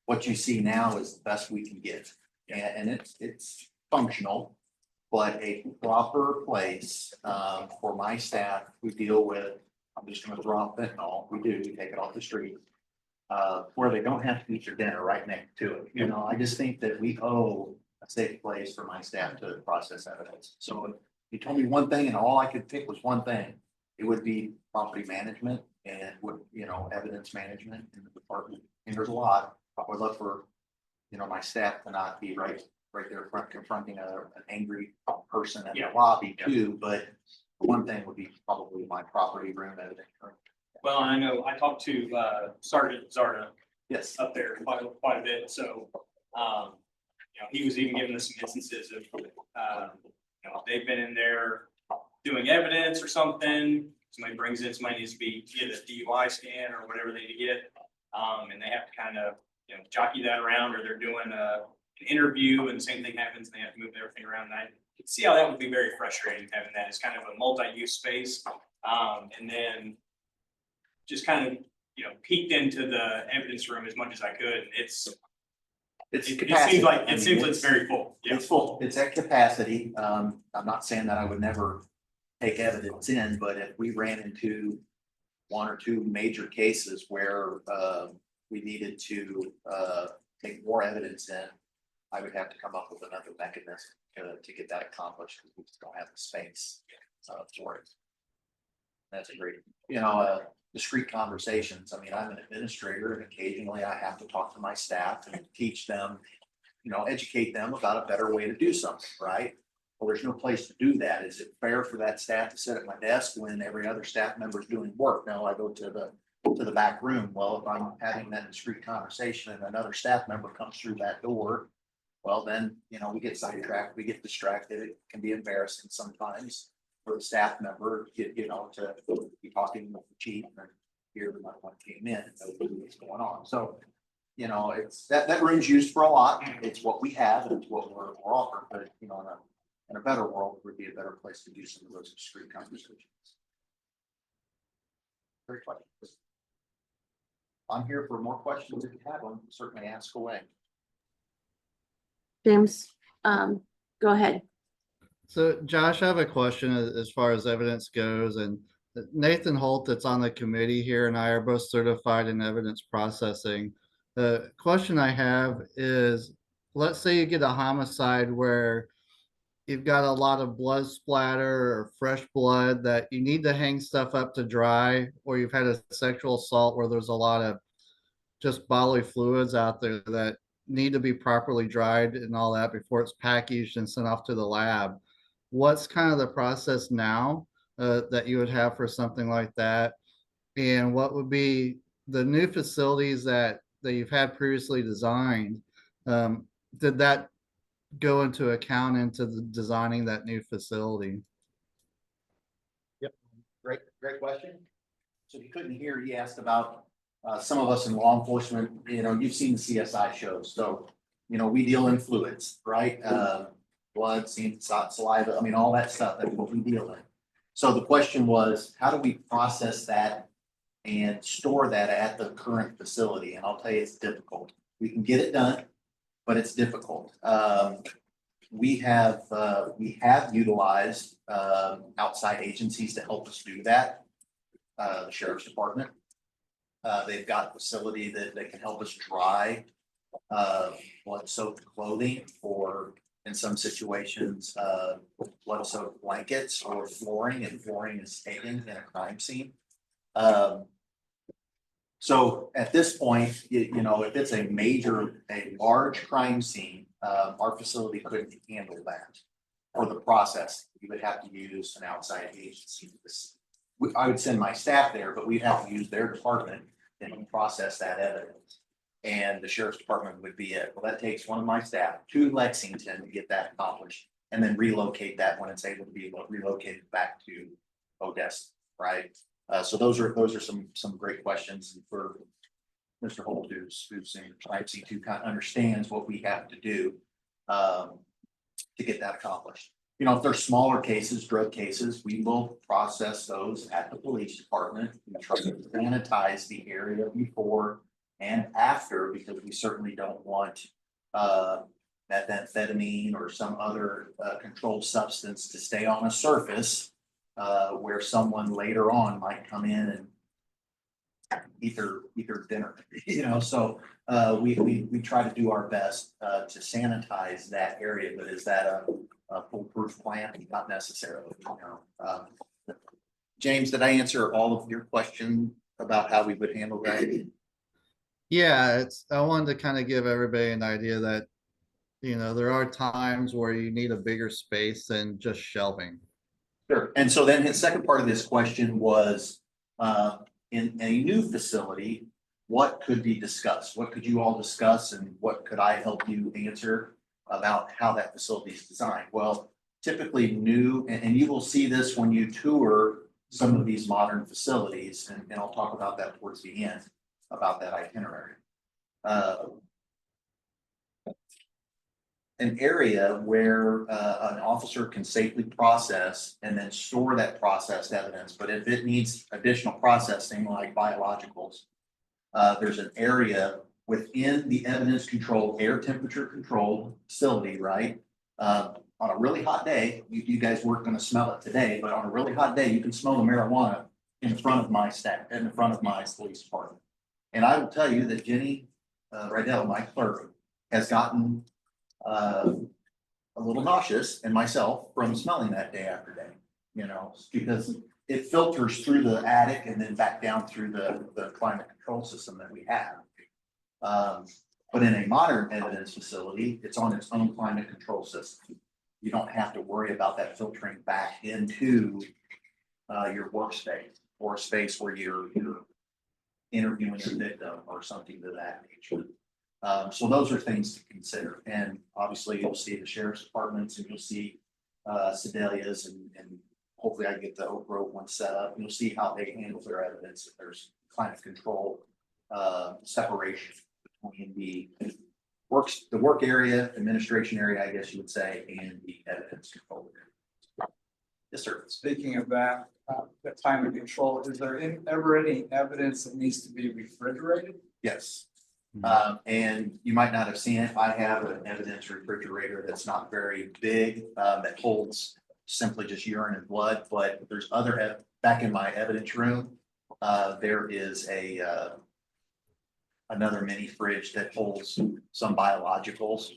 what you see now is the best we can get. And it's functional, but a proper place for my staff who deal with, I'm just gonna throw out fentanyl, we take it off the street. Where they don't have to eat their dinner right next to it. You know, I just think that we owe a safe place for my staff to process evidence. So if you told me one thing and all I could pick was one thing, it would be property management and would, you know, evidence management in the department. And there's a lot. I would love for, you know, my staff to not be right there confronting an angry person in the lobby too, but one thing would be probably my property room evidence. Well, I know I talked to Sergeant Zarda Yes. up there quite a bit, so you know, he was even giving us some instances of you know, they've been in there doing evidence or something. Somebody brings in, somebody needs to get a DUI scan or whatever they need to get. And they have to kind of, you know, jockey that around, or they're doing an interview and the same thing happens and they have to move everything around. And I could see how that would be very frustrating, having that as kind of a multi-use space. And then just kind of, you know, peeked into the evidence room as much as I could. It seems like it's very full. Yeah. It's full. It's at capacity. I'm not saying that I would never take evidence in, but if we ran into one or two major cases where we needed to take more evidence in, I would have to come up with another mechanism to get that accomplished, because we just don't have the space for it. That's a great, you know, discrete conversations. I mean, I'm an administrator and occasionally I have to talk to my staff and teach them, you know, educate them about a better way to do something, right? Well, there's no place to do that. Is it fair for that staff to sit at my desk when every other staff member is doing work? No, I go to the back room. Well, if I'm having that discrete conversation and another staff member comes through that door, well, then, you know, we get sidetracked, we get distracted. It can be embarrassing sometimes for the staff member, you know, to be talking with the chief and hear that one came in and know what's going on. So, you know, it's that room's used for a lot. It's what we have and it's what we're offering, but you know, in a better world, would be a better place to do some of those discrete conversations. Great question. I'm here for more questions. If you have them, certainly ask away. James, go ahead. So Josh, I have a question as far as evidence goes, and Nathan Holt that's on the committee here and I are both certified in evidence processing. The question I have is, let's say you get a homicide where you've got a lot of blood splatter or fresh blood that you need to hang stuff up to dry, or you've had a sexual assault where there's a lot of just bodily fluids out there that need to be properly dried and all that before it's packaged and sent off to the lab. What's kind of the process now that you would have for something like that? And what would be the new facilities that you've had previously designed? Did that go into account into the designing that new facility? Great question. So if you couldn't hear, he asked about some of us in law enforcement, you've seen the CSI shows, so, we deal in fluids, right? Blood, semen, saliva, I mean, all that stuff that we deal in. So the question was, how do we process that and store that at the current facility? And I'll tell you, it's difficult. We can get it done, but it's difficult. We have utilized outside agencies to help us do that. The Sheriff's Department. They've got a facility that can help us dry blood soaked clothing, or in some situations, blood soaked blankets or flooring, and flooring is taken in a crime scene. So at this point, if it's a large crime scene, our facility couldn't handle that. For the process, we would have to use an outside agency. I would send my staff there, but we'd have to use their department and process that evidence. And the Sheriff's Department would be it. Well, that takes one of my staff to Lexington to get that accomplished, and then relocate that when it's able to be relocated back to Odessa, right? So those are some great questions for Mr. Holt, who's in crime scene, who kind of understands what we have to do to get that accomplished. If they're smaller cases, drug cases, we will process those at the police department. We try to sanitize the area before and after, because we certainly don't want methamphetamine or some other controlled substance to stay on a surface where someone later on might come in and eat their dinner. So we try to do our best to sanitize that area, but is that a foolproof plan? Not necessarily. James, did I answer all of your question about how we would handle that? Yeah, I wanted to kind of give everybody an idea that, there are times where you need a bigger space than just shelving. Sure. And so then his second part of this question was, in a new facility, what could be discussed? What could you all discuss, and what could I help you answer about how that facility is designed? Well, typically new, and you will see this when you tour some of these modern facilities, and I'll talk about that towards the end, about that itinerary. An area where an officer can safely process and then store that processed evidence, but if it needs additional processing like biologicals, there's an area within the evidence controlled, air temperature controlled facility, right? On a really hot day, you guys weren't going to smell it today, but on a really hot day, you can smell the marijuana in front of my staff, in front of my police department. And I will tell you that Jenny Rydell, my clerk, has gotten a little nauseous, and myself, from smelling that day after day, because it filters through the attic and then back down through the climate control system that we have. But in a modern evidence facility, it's on its own climate control system. You don't have to worry about that filtering back into your workspace, or a space where you're interviewing a victim or something to that nature. So those are things to consider. And obviously you'll see the sheriff's departments, and you'll see Sedalia's, and hopefully I get the Oak Grove one set up. And you'll see how they handle their evidence. If there's climate control separation between the work area, administration area, I guess you would say, and the evidence control area. Yes, sir. Speaking of that, the climate control, is there ever any evidence that needs to be refrigerated? Yes. And you might not have seen it. I have an evidence refrigerator that's not very big, that holds simply just urine and blood, but there's other, back in my evidence room, there is another mini fridge that holds some biologicals.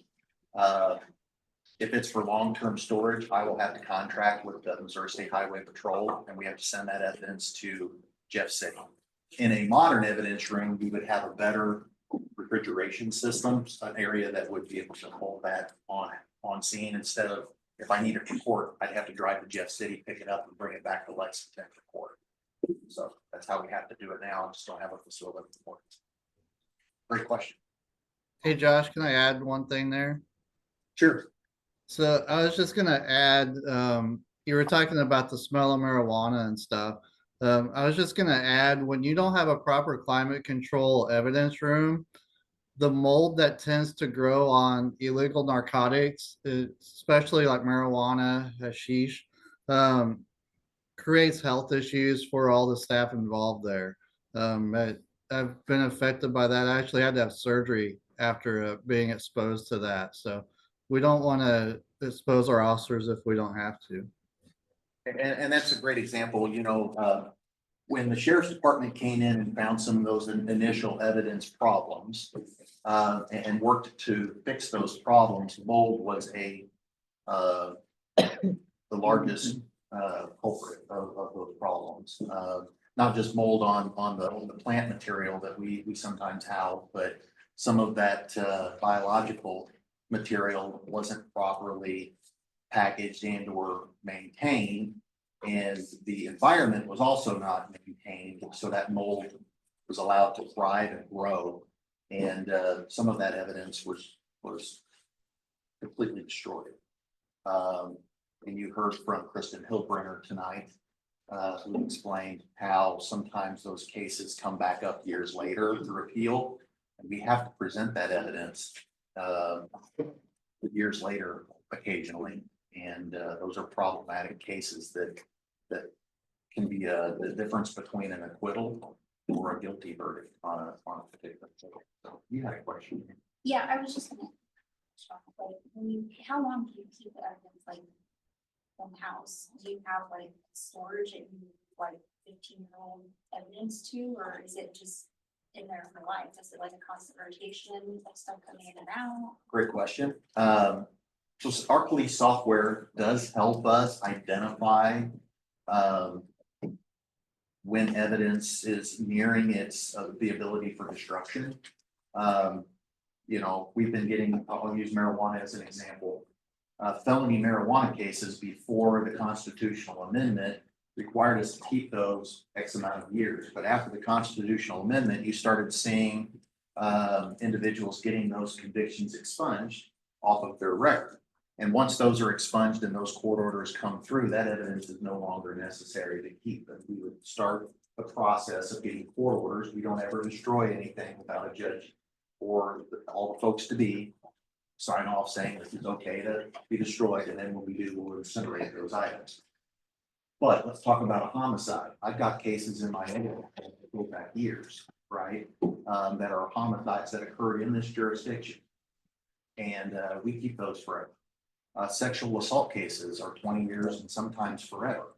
If it's for long-term storage, I will have to contract with the Missouri State Highway Patrol, and we have to send that evidence to Jeff City. In a modern evidence room, we would have a better refrigeration system, an area that would be able to hold that on scene instead of, if I need it for court, I'd have to drive to Jeff City, pick it up and bring it back to Lexington for court. So that's how we have to do it now. I just don't have a facility for it. Great question. Hey Josh, can I add one thing there? Sure. So I was just gonna add, you were talking about the smell of marijuana and stuff. I was just gonna add, when you don't have a proper climate control evidence room, the mold that tends to grow on illegal narcotics, especially like marijuana, hashish, creates health issues for all the staff involved there. I've been affected by that. I actually had to have surgery after being exposed to that. So we don't want to expose our officers if we don't have to. And that's a great example, when the sheriff's department came in and found some of those initial evidence problems, and worked to fix those problems, mold was the largest culprit of those problems. Not just mold on the plant material that we sometimes have, but some of that biological material wasn't properly packaged and or maintained. And the environment was also not maintained, so that mold was allowed to thrive and grow. And some of that evidence was completely destroyed. And you heard from Kristen Hilbrenner tonight, who explained how sometimes those cases come back up years later through appeal. And we have to present that evidence years later occasionally. And those are problematic cases that can be the difference between an acquittal or a guilty verdict on a particular. So you had a question. Yeah, I was just gonna. How long do you keep the evidence like in house? Do you have like storage and like 15-year-old evidence too, or is it just in there for life? Is it like a constant rotation of stuff coming in and out? Great question. So our police software does help us identify when evidence is nearing the ability for destruction. We've been getting, I'll use marijuana as an example. Felony marijuana cases before the constitutional amendment required us to keep those X amount of years. But after the constitutional amendment, you started seeing individuals getting those convictions expunged off of their record. And once those are expunged and those court orders come through, that evidence is no longer necessary to keep. And we would start the process of getting court orders. We don't ever destroy anything without a judge or all the folks to be sign off saying this is okay to be destroyed. And then when we do, we'll incinerate those items. But let's talk about a homicide. I've got cases in my head that go back years, right? That are homicides that occurred in this jurisdiction. And we keep those forever. Sexual assault cases are 20 years and sometimes forever.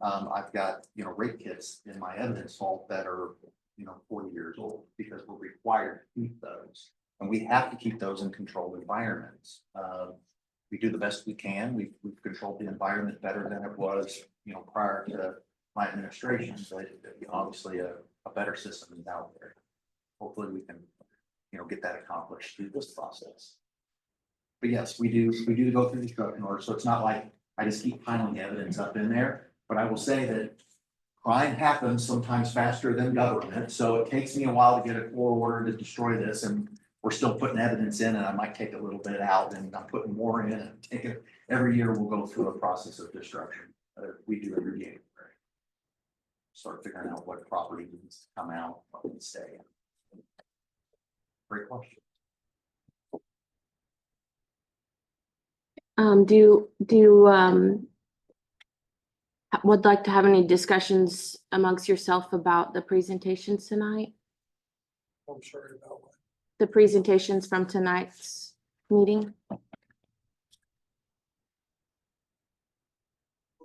I've got, rape kits in my evidence vault that are, 40 years old because we're required to keep those. And we have to keep those in controlled environments. We do the best we can. We've controlled the environment better than it was, prior to my administration. So obviously a better system is out there. Hopefully we can, get that accomplished through this process. But yes, we do go through destruction orders. So it's not like I just keep piling evidence up in there. But I will say that crime happens sometimes faster than government. So it takes me a while to get a court order to destroy this, and we're still putting evidence in, and I might take a little bit out, and I'm putting more in. And every year we'll go through a process of destruction. We do every year. Start figuring out what property needs to come out, what needs to stay. Great question. Do you would like to have any discussions amongst yourself about the presentations tonight? I'm sorry about what. the presentations from tonight's meeting?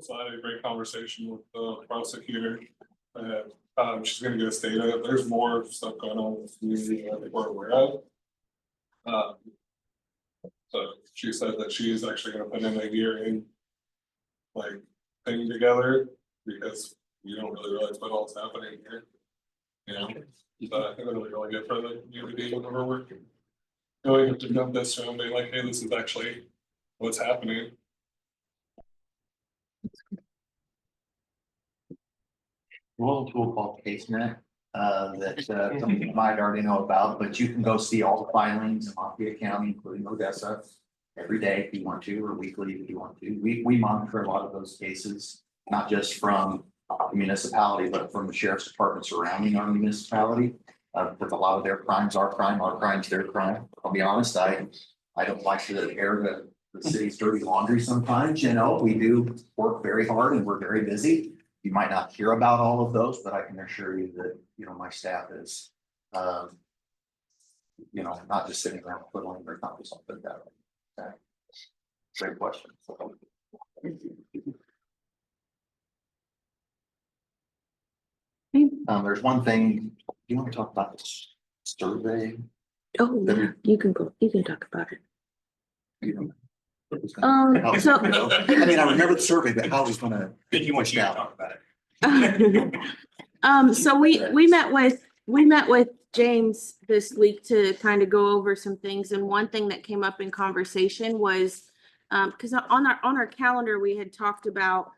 So I had a great conversation with the prosecutor. She's gonna get us data. There's more stuff going on with the community than I think we're aware of. So she said that she is actually gonna put in a hearing like thing together because you don't really realize what all's happening here. You know, but I think it'll be really good for the community whenever we're going to dump this and be like, hey, this is actually what's happening. Little tool called CaseNet, that, some of you might already know about, but you can go see all the filings in Mafia County, including Odessa. Every day if you want to, or weekly if you want to. We monitor a lot of those cases, not just from the municipality, but from the sheriff's department surrounding our municipality. Because a lot of their crimes are crime, our crimes, their crime. I'll be honest, I don't like to air the city's dirty laundry sometimes, you know, we do work very hard and we're very busy. You might not hear about all of those, but I can assure you that, you know, my staff is, you know, not just sitting around twiddling their thumbs, I'll put it that way. Okay. Great question. There's one thing, you want to talk about this survey? Oh, yeah, you can talk about it. You know, So. I mean, I remember the survey, but how was gonna. Think he wants you to talk about it. So we met with James this week to kind of go over some things, and one thing that came up in conversation was because on our calendar, we had talked about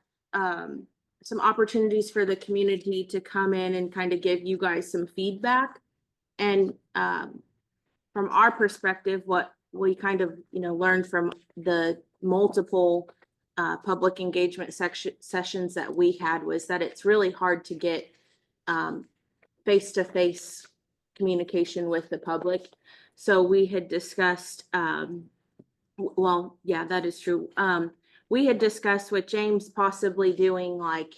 some opportunities for the community to come in and kind of give you guys some feedback. And from our perspective, what we kind of, you know, learned from the multiple public engagement sessions that we had was that it's really hard to get face-to-face communication with the public. So we had discussed, well, yeah, that is true. We had discussed with James possibly doing like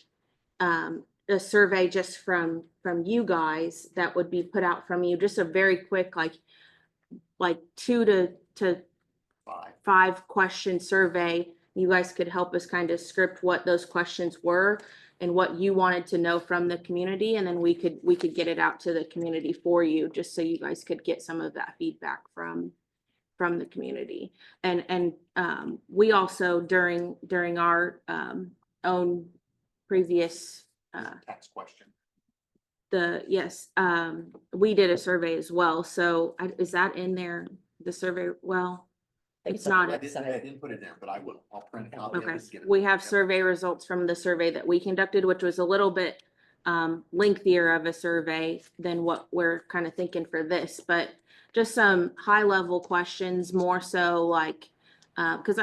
a survey just from you guys that would be put out from you, just a very quick like 2 to 5 question survey. You guys could help us kind of script what those questions were and what you wanted to know from the community, and then we could get it out to the community for you, just so you guys could get some of that feedback from the community. And we also during our own previous Tax question. we did a survey as well. So is that in there, the survey? Well, it's not. I didn't put it there, but I will. I'll print it out. Okay, we have survey results from the survey that we conducted, which was a little bit lengthier of a survey than what we're kind of thinking for this, but just some high level questions, more so like, because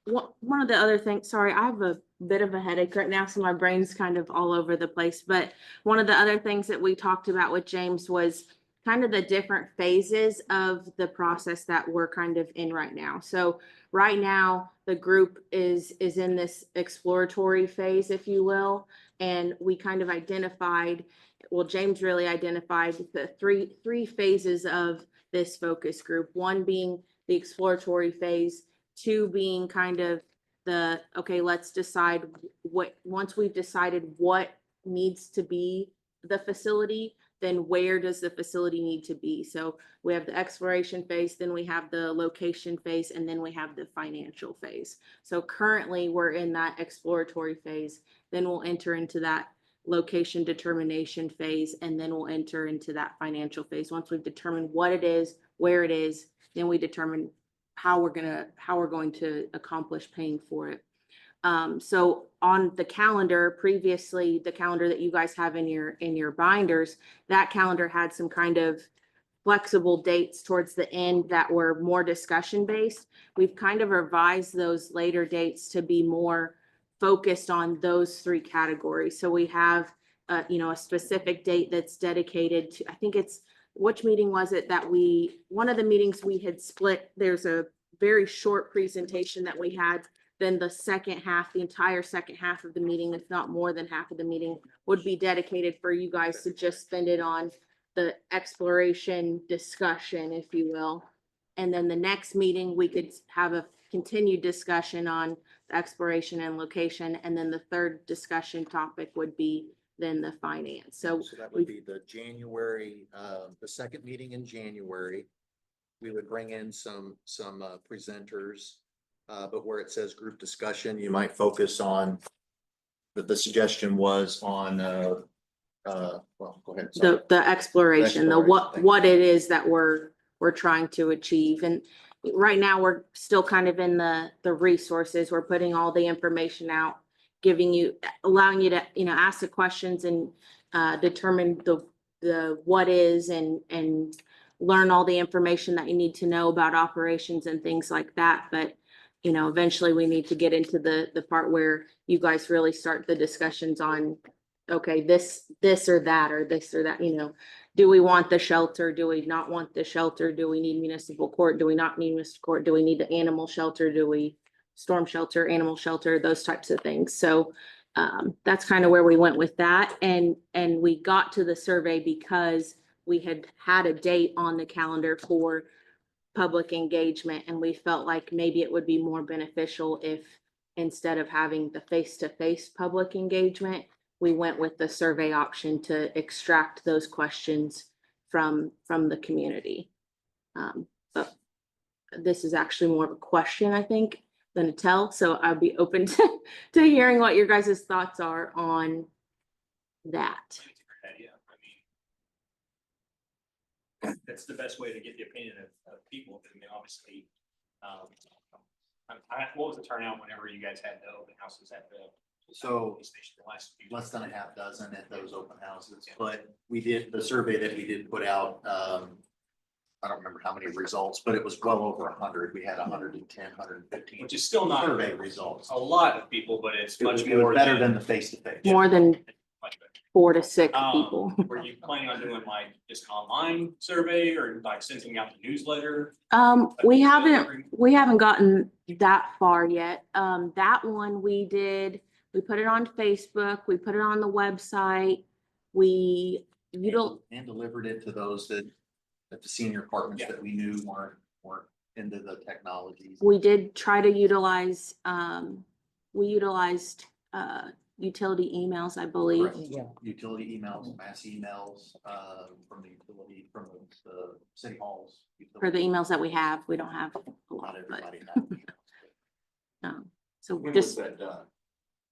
one of the other things, sorry, I have a bit of a headache right now, so my brain's kind of all over the place. But one of the other things that we talked about with James was kind of the different phases of the process that we're kind of in right now. So right now, the group is in this exploratory phase, if you will, and we kind of identified, well, James really identified the three phases of this focus group. One being the exploratory phase, 2 being kind of the, okay, let's decide once we've decided what needs to be the facility, then where does the facility need to be? So we have the exploration phase, then we have the location phase, and then we have the financial phase. So currently we're in that exploratory phase, then we'll enter into that location determination phase, and then we'll enter into that financial phase. Once we've determined what it is, where it is, then we determine how we're going to accomplish paying for it. So on the calendar, previously, the calendar that you guys have in your binders, that calendar had some kind of flexible dates towards the end that were more discussion based. We've kind of revised those later dates to be more focused on those 3 categories. So we have, a specific date that's dedicated to, I think it's, which meeting was it that one of the meetings we had split, there's a very short presentation that we had. Then the second half, the entire second half of the meeting, if not more than half of the meeting, would be dedicated for you guys to just spend it on the exploration discussion, if you will. And then the next meeting, we could have a continued discussion on the exploration and location. And then the third discussion topic would be then the finance. So So that would be the January, the second meeting in January. We would bring in some presenters. But where it says group discussion, you might focus on, the suggestion was on, well, go ahead. sorry. the exploration, Exploration. what it is that we're trying to achieve. And right now, we're still kind of in the resources. We're putting all the information out, giving you, allowing you to, ask the questions and determine the what is and learn all the information that you need to know about operations and things like that. But, eventually we need to get into the part where you guys really start the discussions on, okay, this or that, or this or that, do we want the shelter? Do we not want the shelter? Do we need municipal court? Do we not need municipal court? Do we need the animal shelter? Do we storm shelter, animal shelter, those types of things? So that's kind of where we went with that. And we got to the survey because we had a date on the calendar for public engagement, and we felt like maybe it would be more beneficial if instead of having the face-to-face public engagement, we went with the survey option to extract those questions from the community. But this is actually more of a question, I think, than a tell. So I'd be open to hearing what your guys' thoughts are on that. It's a great idea. I mean, that's the best way to get the opinion of people, because I mean, obviously, what was the turnout whenever you guys had the open houses at the? So police station the last few less than a half dozen at those open houses, but we did, the survey that we did put out, I don't remember how many results, but it was well over 100. We had 110, 115 Which is still not survey results. a lot of people, but it's It was much more better than the face-to-face. More than much better. 4 to 6 people. Were you planning on doing like just an online survey or like sending out the newsletter? We haven't gotten that far yet. That one we put it on Facebook, we put it on the website. We And delivered it to those at the senior apartments that we knew weren't into the technologies. we did try to utilize, we utilized, utility emails, I believe. Correct. Utility emails, mass emails, from the utility, from the city halls. For the emails that we have, we don't have a Not lot, but, everybody has. so When was just, that done?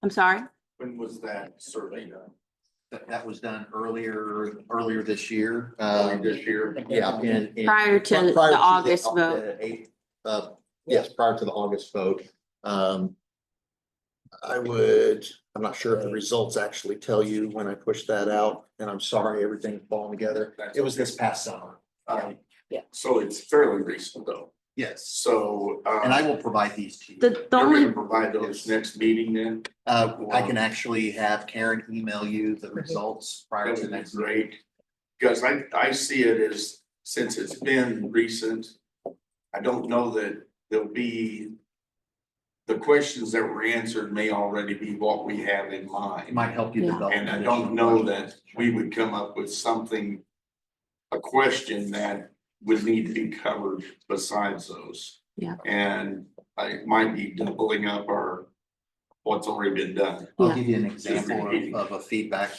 I'm sorry. When was that survey done? That was done earlier this year. Yeah. Prior to the August vote. Yes, prior to the August vote. I'm not sure if the results actually tell you when I pushed that out, and I'm sorry, everything's falling together. It was this past summer. So it's fairly recent though. Yes, So. and I will provide these to you. The You're only, gonna provide those next meeting then? I can actually have Karen email you the results prior That to would be next. great. Because I see it as, since it's been recent, I don't know that there'll be. The questions that were answered may already be what we have in It mind. might help you Yeah. develop. And I don't know that we would come up with something. A question that would need to be covered besides those. Yeah. And I might be doubling up our, what's already been done. I'll Yeah. give you an example of a feedback,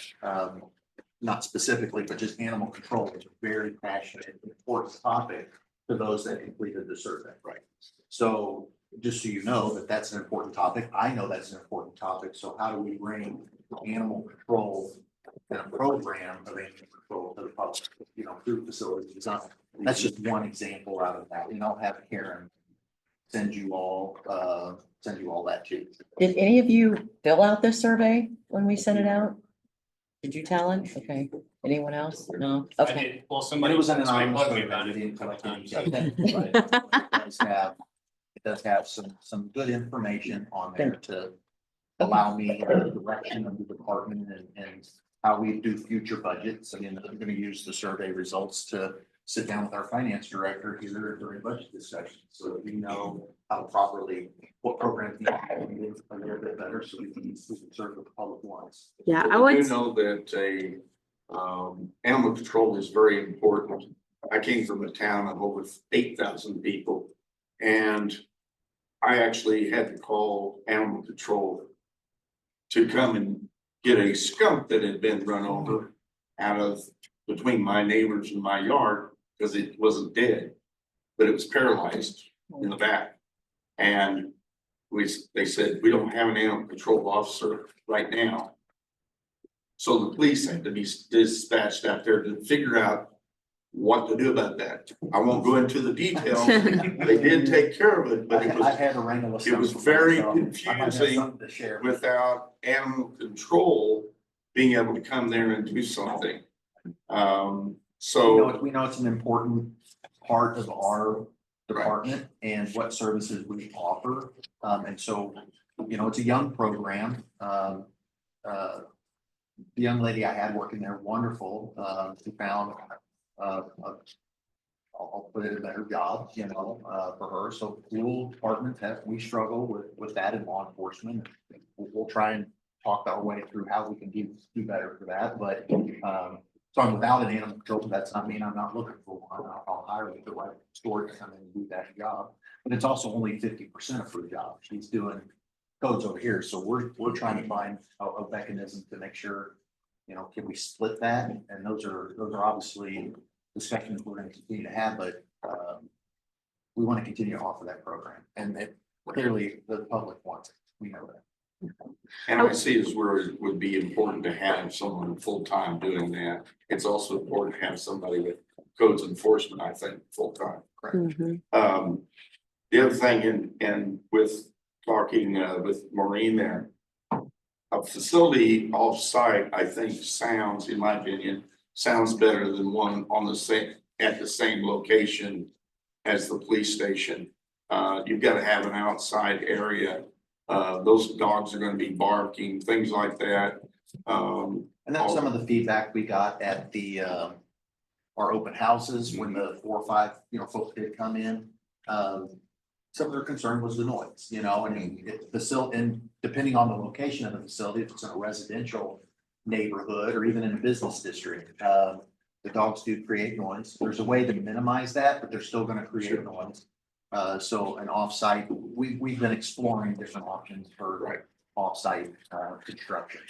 not specifically, but just animal control, which is a very passionate, important topic to those that completed the survey. Right. So just so you know that that's an important topic. I know that's an important topic. So how do we bring animal control and a program of animal control to the public, through facility design? That's just one example out of that. And I'll have Karen send you all that too. Did any of you fill out this survey when we sent it out? Did you, Talon? Okay. Anyone else? No? I Okay. did, well, And somebody it was an somebody anonymous bugged me survey. about We it. didn't collect any Okay. data, but it does have some good information on there to allow me the direction of the department and how we do future budgets. Again, I'm gonna use the survey results to sit down with our finance director here during budget discussions, so that we know how to properly, what programs need to be a little bit better, so we can serve what the public wants. yeah, So I we would, do know that Animal control is very important. I came from a town of over 8,000 people. And I actually had to call animal control to come and get a skunk that had been run over out of between my neighbors and my yard, because it wasn't dead, but it was paralyzed in the back. And they said, we don't have an animal control officer right now. So the police had to be dispatched out there to figure out what to do about that. I won't go into the details. They did take care of it, but it I've was, had a wrangle with. it was some, very so I might have confusing something to share. without animal control being able to come there and do something. So We know it's an important part of our department and what services we offer. And so, it's a young program. The young lady I had working there, wonderful, who found, I'll put it a better job, for her. So rural departments we struggle with that in law enforcement. We'll try and talk our way through how we can do better for that, but, so I'm without an animal control, that's not mean I'm not looking for one. I'll hire the right store to come in and do that job. But it's also only 50% of her job. She's doing codes over here. So we're trying to find a mechanism to make sure, can we split that? And those are obviously discussions we're going to continue to have, but we want to continue to offer that program. And clearly the public wants it. We know that. and I see is where it would be important to have someone full-time doing that. It's also important to have somebody with codes enforcement, I think, full-time. Mhm. The other thing, and with talking with Maureen there, a facility off-site, I think sounds, in my opinion, sounds better than one on at the same location as the police station. You've got to have an outside area. Those dogs are going to be barking, things like that. And that's some of the feedback we got at the our open houses when the 4 or 5 folks did come in. Some of their concern was the noise, and depending on the location of the facility, if it's in a residential neighborhood or even in a business district, the dogs do create noise. There's a way to minimize that, but they're still going to create noise. So an offsite, we've been exploring different options for offsite construction,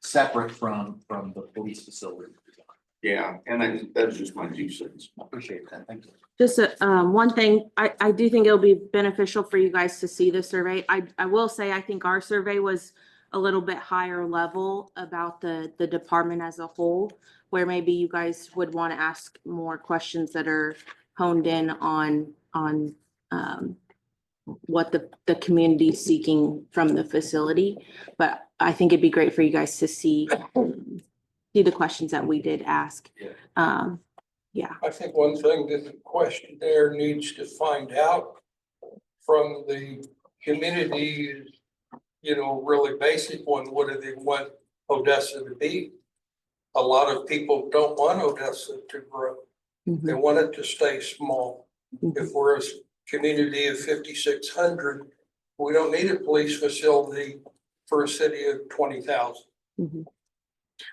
separate from the police facility. Yeah, and that's just my 2 cents. Appreciate that. Thank you. Just one thing, I do think it'll be beneficial for you guys to see the survey. I will say, I think our survey was a little bit higher level about the department as a whole, where maybe you guys would want to ask more questions that are honed in on what the community is seeking from the facility. But I think it'd be great for you guys to see the questions that we did ask. Yeah. I think one thing that the questionnaire needs to find out from the community is, really basic one, what do they want Odessa to be? A lot of people don't want Odessa to grow. They want it to stay small. If we're a community of 5,600, we don't need a police facility for a city of 20,000.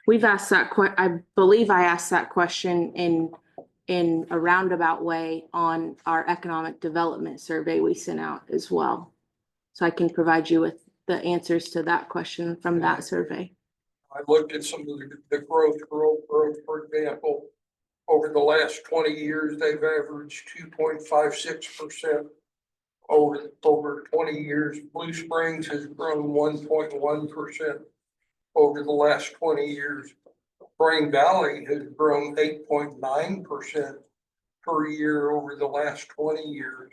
We've asked that I believe I asked that question in a roundabout way on our economic development survey we sent out as well. So I can provide you with the answers to that question from that survey. I looked at some of the growth, for example, over the last 20 years, they've averaged 2.56%. Over 20 years, Blue Springs has grown 1.1% over the last 20 years. Spring Valley has grown 8.9% per year over the last 20 years.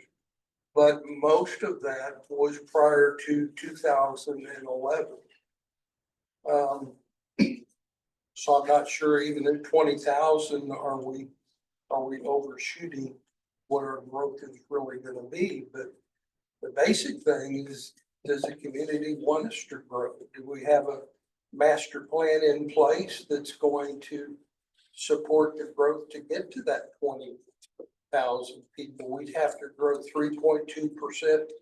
But most of that was prior to 2011. So I'm not sure even at 20,000, are we overshooting what our growth is really going to be? But the basic thing is, does the community want us to grow? Do we have a master plan in place that's going to support the growth to get to that 20,000 people? We'd have to grow 3.2%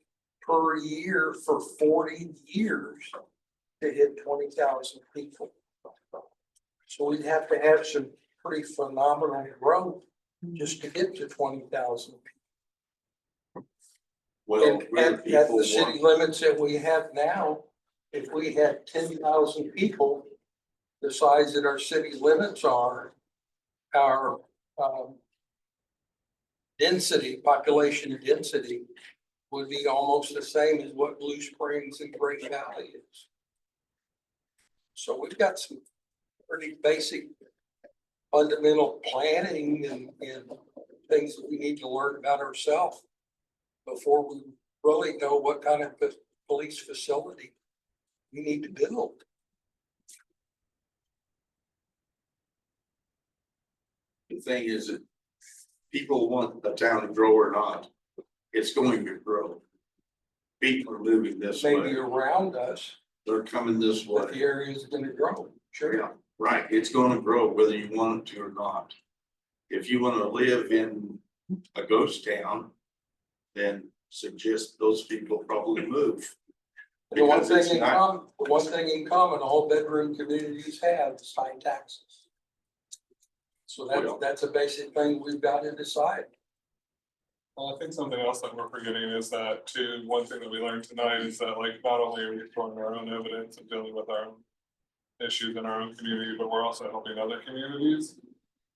per year for 40 years to hit 20,000 people. So we'd have to have some pretty phenomenal growth just to get to 20,000. Well, And where at people the city want, limits that we have now, if we had 10,000 people, the size that our city limits are, our density, population density would be almost the same as what Blue Springs and Great Valley is. So we've got some pretty basic fundamental planning and things that we need to learn about ourselves before we really know what kind of police facility we need to build. the thing is that people want a town to grow or not, it's going to grow. People are moving this Maybe way, around us, they're coming this but way. the area is gonna grow, sure. Yeah, right, it's gonna grow whether you want it to or not. If you wanna live in a ghost town, then suggest those people probably move. The one Because it's thing in not- common, the one thing in common, all bedroom communities have is high taxes. So Well- that's a basic thing we've got to decide. Well, I think something else that we're forgetting is that too, one thing that we learned tonight is that like, not only are we throwing our own evidence and dealing with our own issues in our own community, but we're also helping other communities.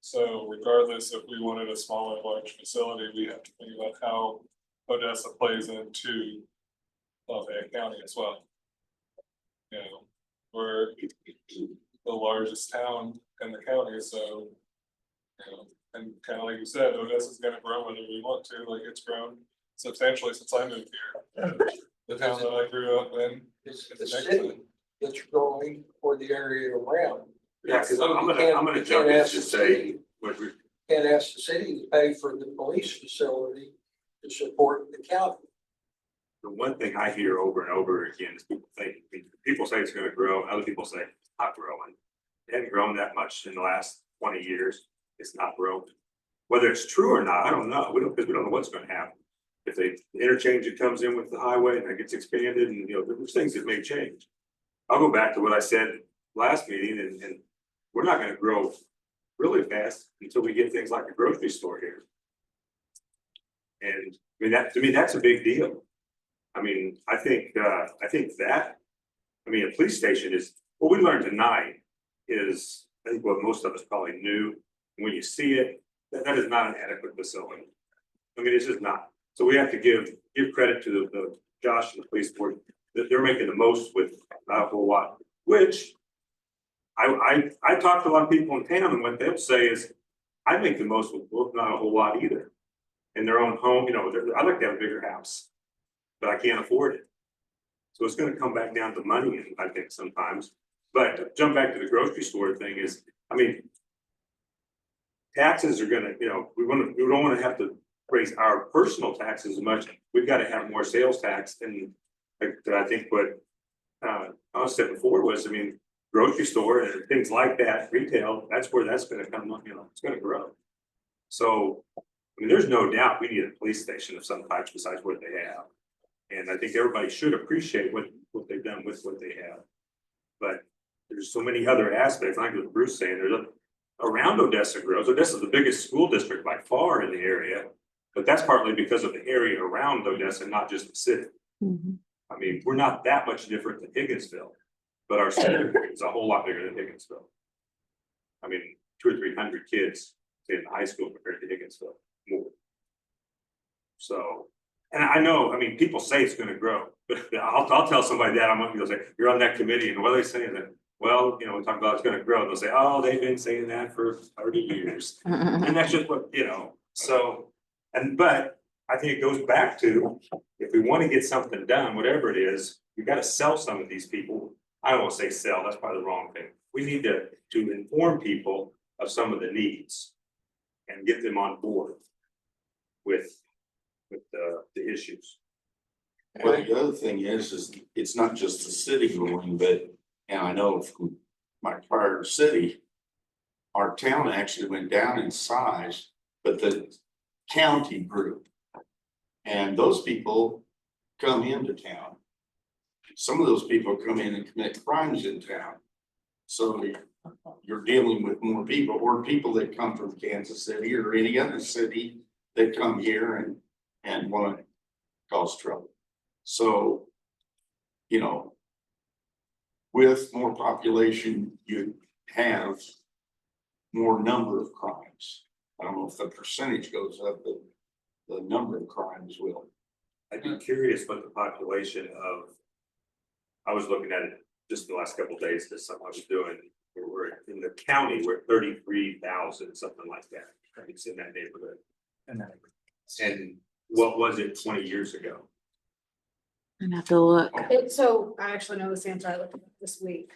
So regardless if we wanted a small or large facility, we have to think about how Odessa plays into Lafayette County as well. You know, we're the largest town in the county, so. You know, and kind of like you said, Odessa is gonna grow whether we want to, like it's grown substantially since I moved here. The town that I grew up in. It's the It's next city to- that's growing or the area around. Yeah, cause I'm You gonna can't jump in ask to the say, city- what we, Can't ask the city to pay for the police facility to support the county. The one thing I hear over and over again is people say it's gonna grow, other people say it's not growing. It hasn't grown that much in the last 20 years, it's not growing. Whether it's true or not, I don't know, because we don't know what's gonna happen. If the interchange that comes in with the highway and that gets expanded and, you know, there's things that may change. I'll go back to what I said last meeting and we're not gonna grow really fast until we get things like a grocery store here. And I mean, to me, that's a big deal. I mean, I think that, I mean, a police station is, what we learned tonight is, I think what most of us probably knew, when you see it, that is not an adequate facility. I mean, it's just not. So we have to give credit to the Josh and the police board, that they're making the most with not a whole lot, which I talked to a lot of people in town and what they'll say is, I make the most with not a whole lot either. In their own home, you know, I'd like to have a bigger house, but I can't afford it. So it's gonna come back down to money, I think sometimes, but to jump back to the grocery store thing is, I mean. Taxes are gonna, you know, we don't wanna have to raise our personal taxes as much, we've gotta have more sales tax and. Like, I think what I said before was, I mean, grocery store and things like that, retail, that's where that's gonna come, you know, it's gonna grow. So, I mean, there's no doubt we need a police station of some type besides what they have. And I think everybody should appreciate what they've done with what they have. But there's so many other aspects, like what Bruce saying, around Odessa grows. Odessa is the biggest school district by far in the area. But that's partly because of the area around Odessa, not just the city. I mean, we're not that much different than Higginsville, but our city is a whole lot bigger than Higginsville. I mean, 200 or 300 kids in high school compared to Higginsville, more. So, and I know, I mean, people say it's gonna grow, but I'll tell somebody that, I'm gonna say, you're on that committee, and what are they saying that? Well, you know, we talk about it's gonna grow, and they'll say, oh, they've been saying that for 30 years. And that's just what, you know, so, but I think it goes back to, if we want to get something done, whatever it is, we gotta sell some of these people. I don't want to say sell, that's probably the wrong thing. We need to inform people of some of the needs and get them on board with the issues. well, the other thing is it's not just the city growing, but, and I know from my prior city. Our town actually went down in size, but the county grew. And those people come into town. Some of those people come in and commit crimes in town. So you're dealing with more people, or people that come from Kansas City or any other city that come here and wanna cause trouble. So, you know, with more population, you have more number of crimes. I don't know if the percentage goes up, but the number of crimes will. I'd be curious what the population of. I was looking at it just the last couple of days, this something I was doing, we're in the county, we're 33,000, something like that. It's in that neighborhood. And what was it 20 years ago? I'd have to look. So I actually know this answer, I looked at it this week.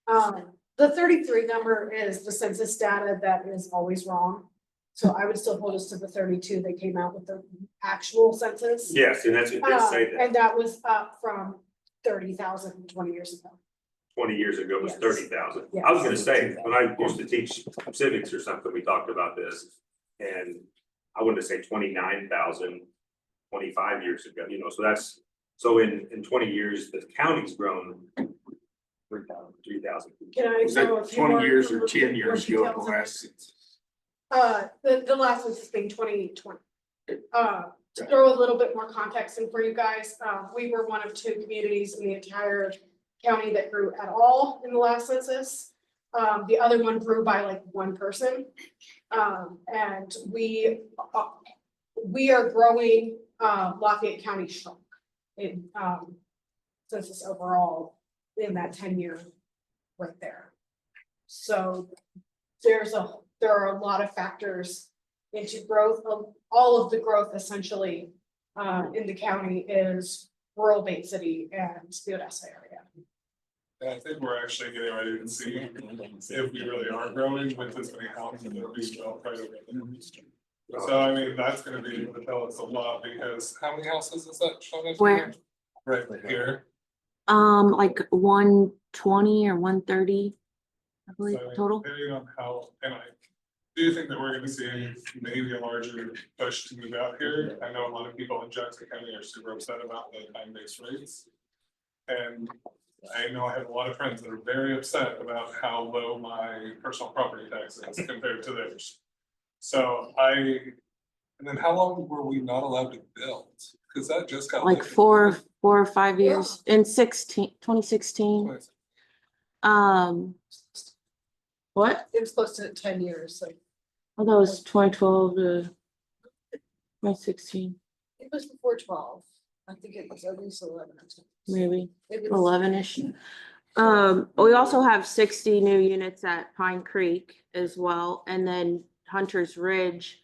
The 33 number is the census data that is always wrong. So I would still hold us to the 32 that came out with the actual census. Yes, and that's what they say that And that was up from 30,000 20 years ago. 20 years ago was Yes. 30,000. Yes. I was gonna say, when I used to teach civics or something, we talked about this. And I wanted to say 29,000, 25 years ago, you know, so that's, so in 20 years, the county's grown 3,000. Can I Was that throw a few 20 more- years or 10 more years ago, the details? last census? The last one has been 2020. To throw a little bit more context in for you guys, we were one of 2 communities in the entire county that grew at all in the last census. The other one grew by like 1 person. And we are growing, Lafayette County shrunk in, census overall in that 10-year right there. So there are a lot of factors into growth. All of the growth essentially in the county is rural Bay City and the Odessa area. And I think we're actually getting ready to see if we really are growing with this many houses that are being built right over there. So I mean, that's gonna be able to tell us a lot, because how many houses is that showing us? Where? Right here. Like 120 or 130, I believe, So, I mean, total. depending on how, and I do think that we're gonna see maybe a larger push to move out here. I know a lot of people in Jackson County are super upset about the time-based rates. And I know I have a lot of friends that are very upset about how low my personal property tax is compared to theirs. So and then how long were we not allowed to build? Cause that just got. Like lifted. 4 or 5 years in 2016. What? It was close to 10 years, so Oh, that was 2012 to 2016, it was before 12. I think it was at least 11 or 10. maybe It was- 11-ish. We also have 60 new units at Pine Creek as well, and then Hunter's Ridge.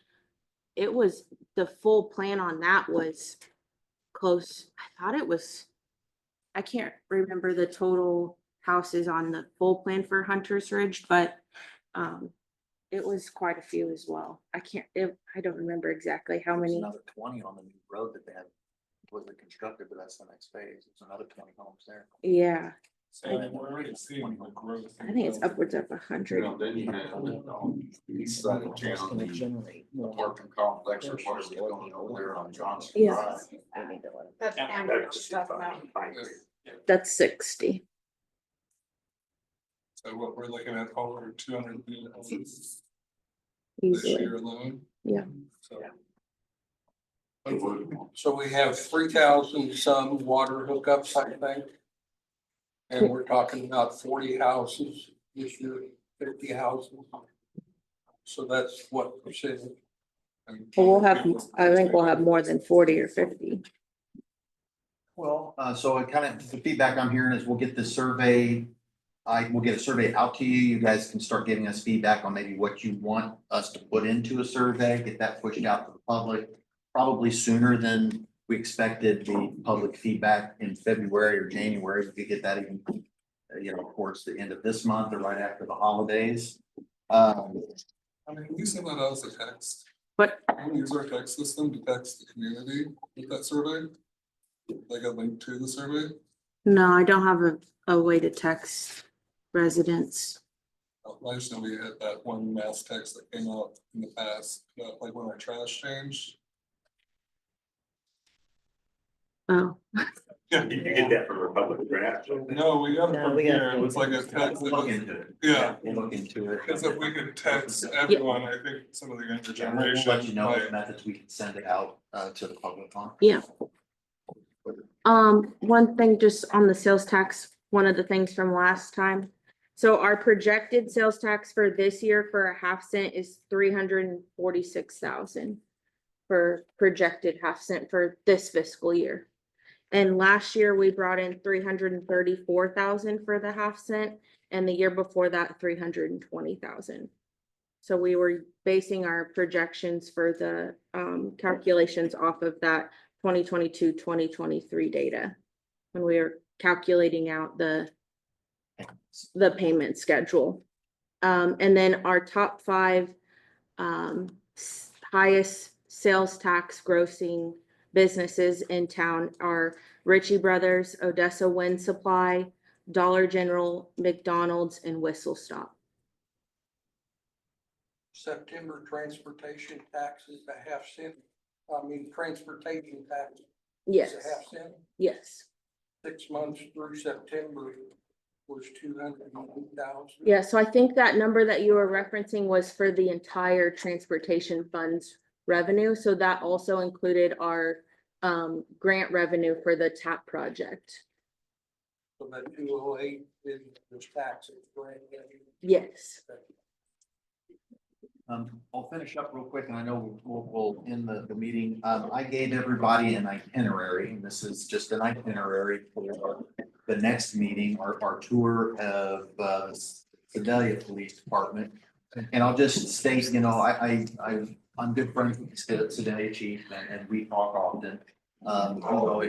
It was, the full plan on that was close, I thought it was, I can't remember the total houses on the full plan for Hunter's Ridge, but it was quite a few as well. I don't remember exactly how There's many. another 20 on the new road that they had completely constructed, but that's the next phase. There's another 20 homes there. Yeah, So I mean, we're already seeing the growth. I think it's upwards of 100. Then you have, east side of town, the apartment complex or what is it going over there on Johnson Drive? Yes, That's Yeah, Amber that's stuff fine, now. fine. that's 60. So what we're looking at over 200 units this Easily. year alone. Yeah. So. So we have 3,000 some water hookups, I think. And we're talking about 40 houses this year, 50 houses. So that's what percentage? Well, we'll have, I think we'll have more than 40 or 50. Well, so I kind of, the feedback I'm hearing is we'll get the survey. We'll get a survey out to you. You guys can start giving us feedback on maybe what you want us to put into a survey, get that pushed out to the public. Probably sooner than we expected the public feedback in February or January. We could get that even, towards the end of this month or right after the holidays. I mean, we send that out as a text. But We use our text system to text the community with that survey. Like a link to the survey. no, I don't have a way to text residents. I just know we had that one mass text that came out in the past, like when our trash changed. Oh, You can get that from Republic Draft. No, we got it No, from we got here, it. it was like a text. We'll look into it. Yeah. We'll look into it. Cause if we could text everyone, I think some of the younger Yeah, we'll generation. let you know might- what methods we can send it out to the public on. Yeah. One thing just on the sales tax, one of the things from last time. So our projected sales tax for this year for a half cent is 346,000. For projected half cent for this fiscal year. And last year we brought in 334,000 for the half cent, and the year before that, 320,000. So we were basing our projections for the calculations off of that 2022-2023 data. When we were calculating out the payment schedule. And then our top 5 highest sales tax grossing businesses in town are Ritchie Brothers, Odessa Wind Supply, Dollar General, McDonald's, and Whistle Stop. September transportation tax is a half cent. I mean, transportation tax is Yes, a half cent. yes. 6 months through September was 208,000. Yeah, so I think that number that you were referencing was for the entire transportation funds revenue. So that also included our grant revenue for the TAP project. So that 208 is taxes, right? Yes. I'll finish up real quick and I know we'll end the meeting. I gave everybody an itinerary, and this is just an itinerary for the next meeting, our tour of Sedalia Police Department. And I'll just state, you know, I'm good friends with the Sedalia chief and we talk often. You know,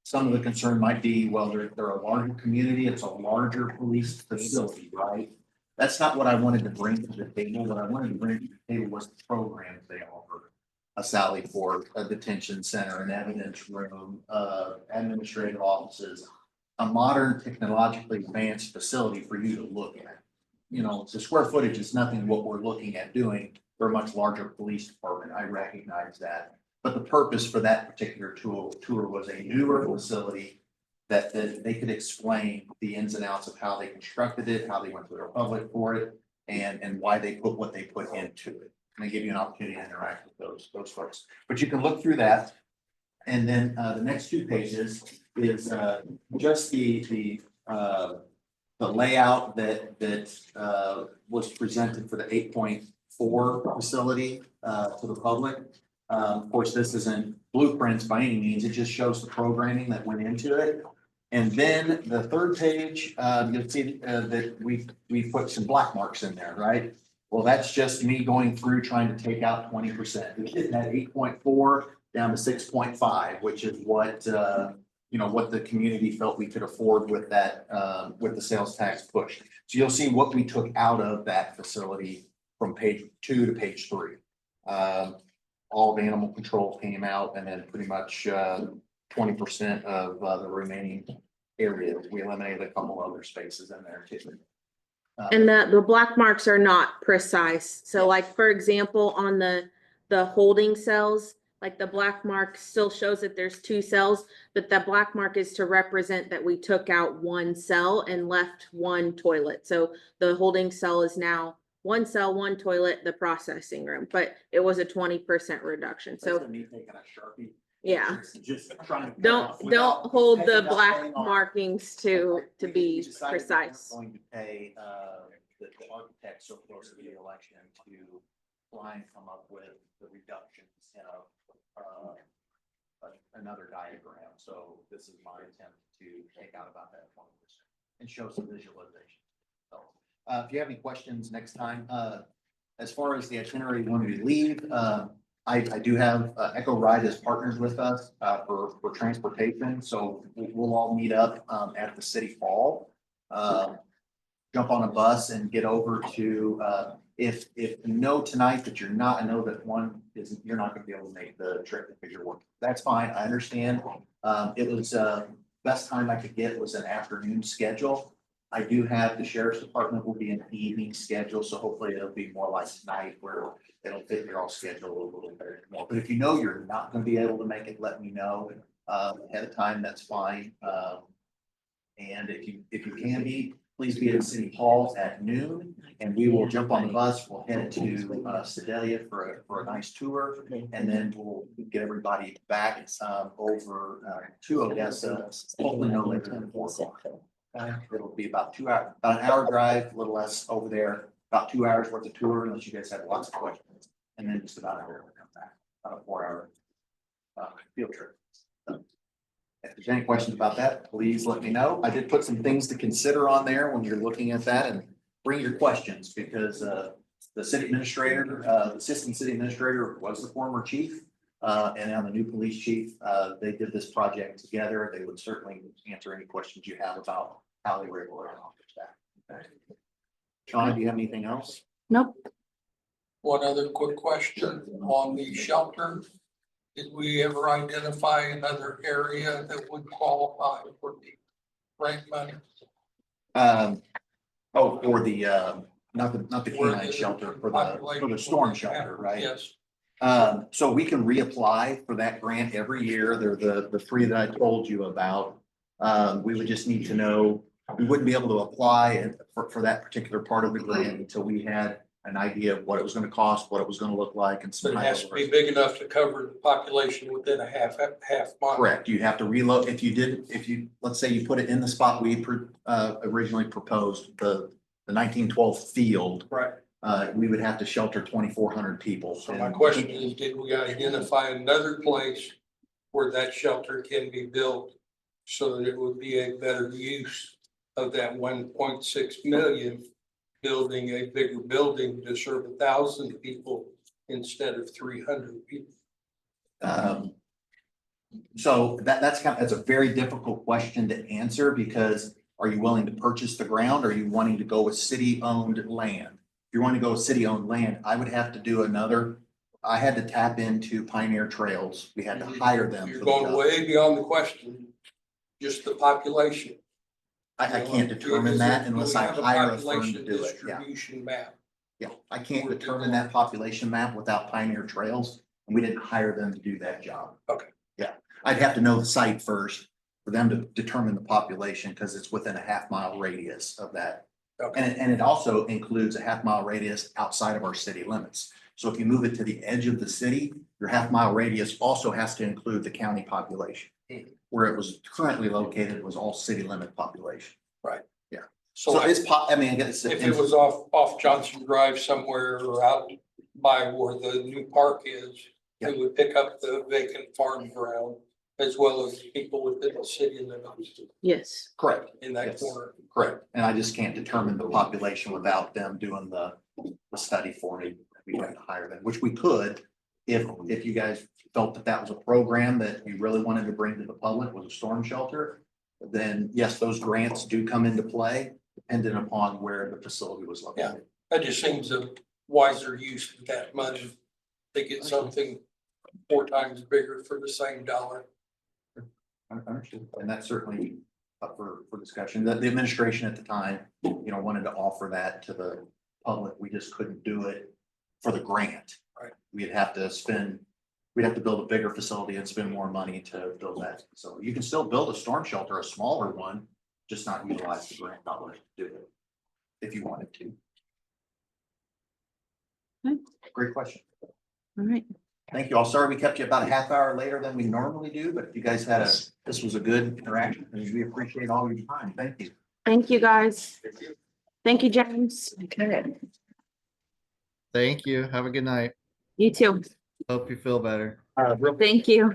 some of the concern might be, well, they're a larger community, it's a larger police facility, right? That's not what I wanted to bring to the table. What I wanted to bring to the table was the programs they offer. A Sally Port, a detention center, an evidence room, administrative offices, a modern technologically advanced facility for you to look at. You know, the square footage is nothing what we're looking at doing for a much larger police department. I recognize that. But the purpose for that particular tour was a newer facility that they could explain the ins and outs of how they constructed it, how they went to the public for it, and why they put what they put into it. And they give you an opportunity to interact with those folks. But you can look through that. And then the next 2 pages is just the layout that was presented for the 8.4 facility to the public. Of course, this isn't blueprints by any means. It just shows the programming that went into it. And then the 3rd page, you'll see that we put some black marks in there, right? Well, that's just me going through trying to take out 20%. We're getting that 8.4 down to 6.5, which is what you know, what the community felt we could afford with that with the sales tax push. So you'll see what we took out of that facility from page 2 to page 3. All of animal control came out, and then pretty much 20% of the remaining area. We eliminated a couple other spaces in there too. And the black marks are not precise. So like, for example, on the holding cells, like the black mark still shows that there's 2 cells, but that black mark is to represent that we took out 1 cell and left 1 toilet. So the holding cell is now 1 cell, 1 toilet, the processing room, but it was a 20% reduction. So That's me taking a Sharpie. yeah, Just trying to. don't hold the black markings to be We decided that precise. we're going to pay the architect so close to the election to try and come up with the reductions in another diagram. So this is my attempt to take out about that 20% and show some visualization. So if you have any questions next time, as far as the itinerary when we leave, I do have Echo Ride as partners with us for transportation. So we'll all meet up at the city hall. Jump on a bus and get over to, if you know tonight that you're not, I know that you're not gonna be able to make the trip because you're working. That's fine, I understand. It was, best time I could get was an afternoon schedule. I do have the sheriff's department will be an evening schedule, so hopefully it'll be more like tonight where it'll fit your all schedule a little bit more. But if you know you're not gonna be able to make it, let me know. ahead of time, that's fine. And if you can be, please be at City Hall at noon, and we will jump on the bus. We'll head to Sedalia for a nice tour, and then we'll get everybody back over to Odessa, hopefully no later than 4 o'clock. It'll be about 2 hours, about an hour drive, a little less over there, about 2 hours worth of tour, unless you guys have lots of questions, and then just about an hour to come back, about a 4 hour field trip. So, if there's any questions about that, please let me know. I did put some things to consider on there when you're looking at that, and bring your questions, because the city administrator, the assistant city administrator was the former chief. And now the new police chief, they did this project together. They would certainly answer any questions you have about how they were able to accomplish that. Okay. Shauna, do you have anything else? Nope. One other quick question on the shelter. Did we ever identify another area that would qualify for the grant money? Oh, for the, not the canine shelter, for the storm shelter, right? Yes. So we can reapply for that grant every year. They're the three that I told you about. We would just need to know, we wouldn't be able to apply for that particular part of the grant until we had an idea of what it was gonna cost, what it was gonna look like, and But some. it has to be big enough to cover the population within a half mile. Correct. You have to reload, if you, let's say you put it in the spot we originally proposed, the 1912 field. Right. We would have to shelter 2,400 people. So my question is, did we identify another place where that shelter can be built so that it would be a better use of that 1.6 million, building a bigger building to serve 1,000 people instead of 300 people? So that's a very difficult question to answer, because are you willing to purchase the ground? Or are you wanting to go with city-owned land? If you want to go with city-owned land, I would have to do I had to tap into Pioneer Trails. We had to hire them. You're for the going job. way beyond the question, just the population. I can't determine that unless I hire a firm to do it. Yeah. Distribution map. Yeah, I can't determine that population map without Pioneer Trails, and we didn't hire them to do that job. Okay. Yeah, I'd have to know the site first for them to determine the population, because it's within a half-mile radius of that. Okay. And it also includes a half-mile radius outside of our city limits. So if you move it to the edge of the city, your half-mile radius also has to include the county population. Where it was currently located was all city limit population. Right. Yeah. So So I mean, I guess. if it was off Johnson Drive somewhere or out by where the new park is, it would pick up the vacant farm ground as well as people within the city limits Yes. Correct. in that Yes. corner. Correct. And I just can't determine the population without them doing the study for me. We have to hire them, which we could, if you guys felt that that was a program that you really wanted to bring to the public, was a storm shelter. Then yes, those grants do come into play, depending upon where the facility was located. That just seems a wiser use of that money. They get something 4 times bigger for the same dollar. I understood. And that's certainly up for discussion. The administration at the time, wanted to offer that to the public. We just couldn't do it for the grant. Right. We'd have to build a bigger facility and spend more money to build that. So you can still build a storm shelter, a smaller one, just not utilize the grant dollars to do it. If you wanted to. Okay. Great question. All right. Thank you all. Sorry we kept you about a half hour later than we normally do, but you guys this was a good interaction, and we appreciate all your time. Thank you. Thank you, guys. Thank you, James. Okay. Thank you. Have a good night. You too. Hope you feel better. Real Thank you.